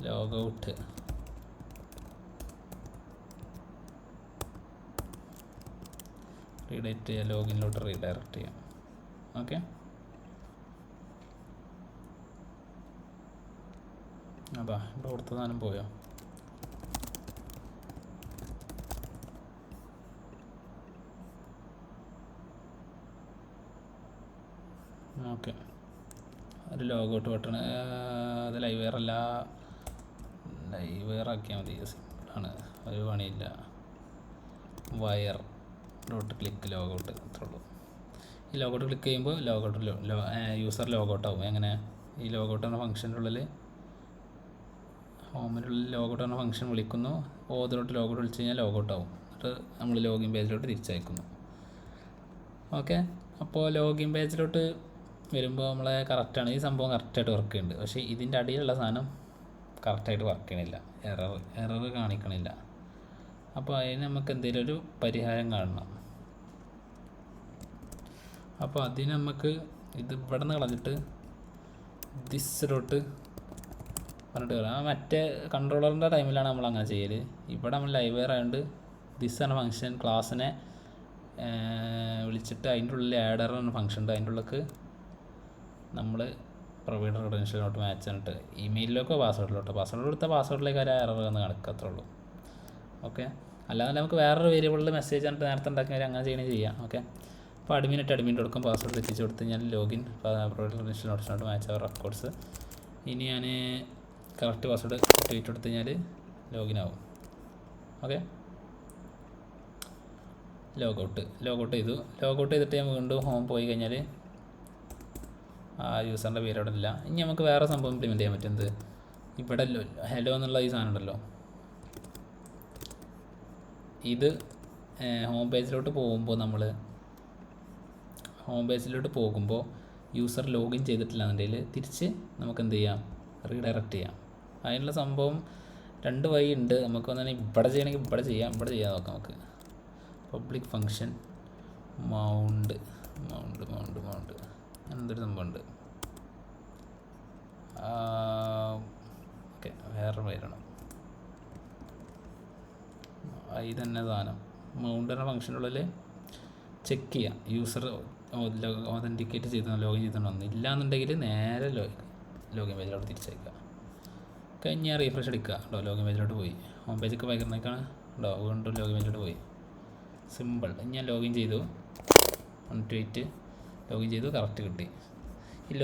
ലോഗൗട്ട് റീഡയറക്റ്റ് ചെയ്യുക, ലോഗിനിലോട്ട് റീഡയറക്റ്റ് ചെയ്യാം. ഓക്കെ, അതാ ഇവിടെ കൊടുത്ത സാധനം പോയോ? ഓക്കെ, ഒരു ലോഗൗട്ട് ബട്ടൺ, അത് ലൈവ് വെയർ അല്ല, ലൈവ് വെയർ ആക്കിയാൽ മതി, സിമ്പിളാണ്, ഒരു പണിയില്ല. വയർ ഡോട്ട് ക്ലിക്ക് ലോഗൗട്ട്, അത്രേ ഉള്ളൂ. ഈ ലോഗൗട്ട് ക്ലിക്ക് ചെയ്യുമ്പോൾ യൂസർ ലോഗൗട്ട് ആവും. എങ്ങനെ? ഈ ലോഗൗട്ട് എന്ന ഫംഗ്ഷൻ്റെ ഉള്ളിൽ ഹോമിനുള്ളിൽ ലോഗൗട്ട് എന്ന ഫംഗ്ഷൻ വിളിക്കുന്നു, ഓതിലോട്ട് ലോഗൗട്ട് വിളിച്ച് കഴിഞ്ഞാൽ ലോഗൗട്ട് ആവും. എന്നിട്ട് നമ്മൾ ലോഗിൻ പേജിലോട്ട് തിരിച്ചയക്കുന്നു. ഓക്കെ, അപ്പോൾ ലോഗിൻ പേജിലോട്ട് വരുമ്പോൾ നമ്മളെ കറക്റ്റാണ്, ഈ സംഭവം കറക്റ്റായിട്ട് വർക്ക് ചെയ്യുന്നുണ്ട്. പക്ഷേ ഇതിൻ്റെ അടിയിലുള്ള സാധനം കറക്റ്റായിട്ട് വർക്ക് ചെയ്യണില്ല, എറർ കാണിക്കണില്ല. അപ്പോൾ അതിന് നമുക്ക് എന്തെങ്കിലും ഒരു പരിഹാരം കാണണം. അപ്പോൾ അതിന് നമുക്ക് ഇത് ഇവിടെ നിന്ന് കളഞ്ഞിട്ട് ദിസ്സിലോട്ട് പറഞ്ഞിട്ട് വരാം. മറ്റേ കൺട്രോളറിൻ്റെ ടൈമിലാണ് നമ്മൾ അങ്ങനെ ചെയ്യൽ. ഇവിടെ നമ്മൾ ലൈവ് വെയർ ആയതുകൊണ്ട് ദിസ് എന്ന ഫംഗ്ഷൻ ക്ലാസ്സിനെ വിളിച്ചിട്ട് അതിൻ്റെ ഉള്ളിൽ ആഡർ എന്ന ഫംഗ്ഷൻ ഉണ്ട്, അതിൻ്റെ ഉള്ളിലേക്ക് നമ്മൾ പ്രൊവൈഡർ ക്രെഡൻഷ്യലിലോട്ട് മാച്ച് ചെയ്തിട്ട് ഇമെയിലിലേക്കോ പാസ്വേഡിലോട്ട് കൊടുത്ത പാസ്വേഡിലേക്ക് ഒരു എറർ എന്ന് കണക്കത്തുള്ളൂ. ഓക്കെ, അല്ലാതെ നമുക്ക് വേറൊരു വേരിയബിളിൽ മെസ്സേജ് ആയിട്ട് നേരത്തെ ഉണ്ടാക്കിയാൽ അങ്ങനെ ചെയ്യണമെങ്കിൽ ചെയ്യാം. ഓക്കെ, അപ്പോൾ അഡ്മിൻ കൊടുക്കും, പാസ്വേഡ് തെറ്റിച്ച് കൊടുത്ത് കഴിഞ്ഞാൽ ലോഗിൻ പ്രൊവൈഡർ ക്രെഡൻഷ്യലിനോട്ട് മാച്ച് ആവും റെക്കോർഡ്സ്. ഇനി ഞാൻ കറക്റ്റ് പാസ്വേഡ് ട്വീറ്റ് കൊടുത്തു കഴിഞ്ഞാൽ ലോഗിൻ ആവും. ഓക്കെ, ലോഗൗട്ട് ചെയ്തിട്ട് ഞാൻ വീണ്ടും ഹോം പോയി കഴിഞ്ഞാൽ ആ യൂസറിൻ്റെ പേര് അവിടെ ഇല്ല. ഇനി നമുക്ക് വേറെ സംഭവം ഇംപ്ലിമെൻറ്റ് ചെയ്യാൻ പറ്റുന്നത് ഇവിടെ ഹലോ എന്നുള്ള ഈ സാധനം ഉണ്ടല്ലോ, ഇത് ഹോം പേജിലോട്ട് പോകുമ്പോൾ യൂസർ ലോഗിൻ ചെയ്തിട്ടില്ല എന്നുണ്ടെങ്കിൽ തിരിച്ച് നമുക്ക് എന്ത് ചെയ്യാം, റീഡയറക്റ്റ് ചെയ്യാം. അതിനുള്ള സംഭവം രണ്ട് വഴി ഉണ്ട്. നമുക്ക് വന്നാൽ ഇവിടെ ചെയ്യണമെങ്കിൽ ഇവിടെ ചെയ്യാം നോക്കാം. നമുക്ക് പബ്ലിക് ഫങ്ഷൻ മൗണ്ട് എന്തൊരു സംഭവമുണ്ട്. ഓക്കെ, വേറെ പേരാണ് ഇത് തന്നെ സാധനം. മൗണ്ട് എന്ന ഫംഗ്ഷനുള്ളിൽ ചെക്ക് ചെയ്യാം യൂസർ ഓതൻറ്റിക്കേറ്റ് ലോഗിൻ ചെയ്തിട്ടുണ്ടോ. ഇല്ലയെന്നുണ്ടെങ്കിൽ നേരെ ലോഗിൻ പേജിലോട്ട് തിരിച്ചയക്കുക. കഴിഞ്ഞാൽ റീഫ്രഷ് അടിക്കുക കേട്ടോ, ലോഗിൻ പേജിലോട്ട് പോയി. ഹോം പേജൊക്കെ ഭയങ്കരക്കാണ് കേട്ടോ, വീണ്ടും ലോഗിൻ പേജിലോട്ട് പോയി. സിമ്പിൾ. ഞാൻ ലോഗിൻ ചെയ്തു, ലോഗിൻ ചെയ്തു, കറക്റ്റ് കിട്ടി. ഈ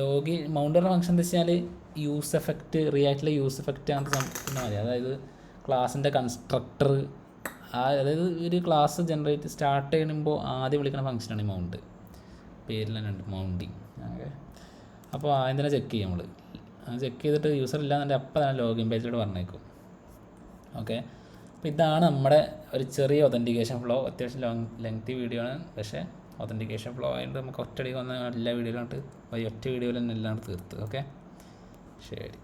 മൗണ്ടറിൻ്റെ ഫംഗ്ഷൻ എന്താ വെച്ചാൽ യൂസ് എഫക്റ്റ്, റിയാക്റ്റിലെ യൂസ് എഫക്റ്റ് അങ്ങനത്തെ സംഭവം മതി. അതായത് ക്ലാസ്സിൻ്റെ കൺസ്ട്രക്ടർ, അതായത് ഒരു ക്ലാസ് സ്റ്റാർട്ട് ചെയ്യുമ്പോൾ ആദ്യം വിളിക്കുന്ന ഫംഗ്ഷനാണ് ഈ മൗണ്ട്. പേരിൽ തന്നെ ഉണ്ട് മൗണ്ടിങ്. ഓക്കെ, അപ്പോൾ ആദ്യം തന്നെ ചെക്ക് ചെയ്യും നമ്മൾ. ചെക്ക് ചെയ്തിട്ട് യൂസർ ഇല്ലാന്നുണ്ടെങ്കിൽ അപ്പം തന്നെ ലോഗിൻ പേജിലോട്ട് പറഞ്ഞേക്കും. ഓക്കെ, അപ്പോൾ ഇതാണ് നമ്മുടെ ഒരു ചെറിയ ഒതൻറ്റിക്കേഷൻ ഫ്ലോ. അത്യാവശ്യം ലെങ്തി വീഡിയോ ആണ്, പക്ഷേ ഒതൻറ്റിക്കേഷൻ ഫ്ലോ ആയതുകൊണ്ട് നമുക്ക് ഒറ്റയടിക്ക് വന്ന എല്ലാ വീഡിയോയിലോട്ട് ഒറ്റ വീഡിയോയിൽ തന്നെ എല്ലാം തീർത്ത്. ഓക്കെ, ശരി.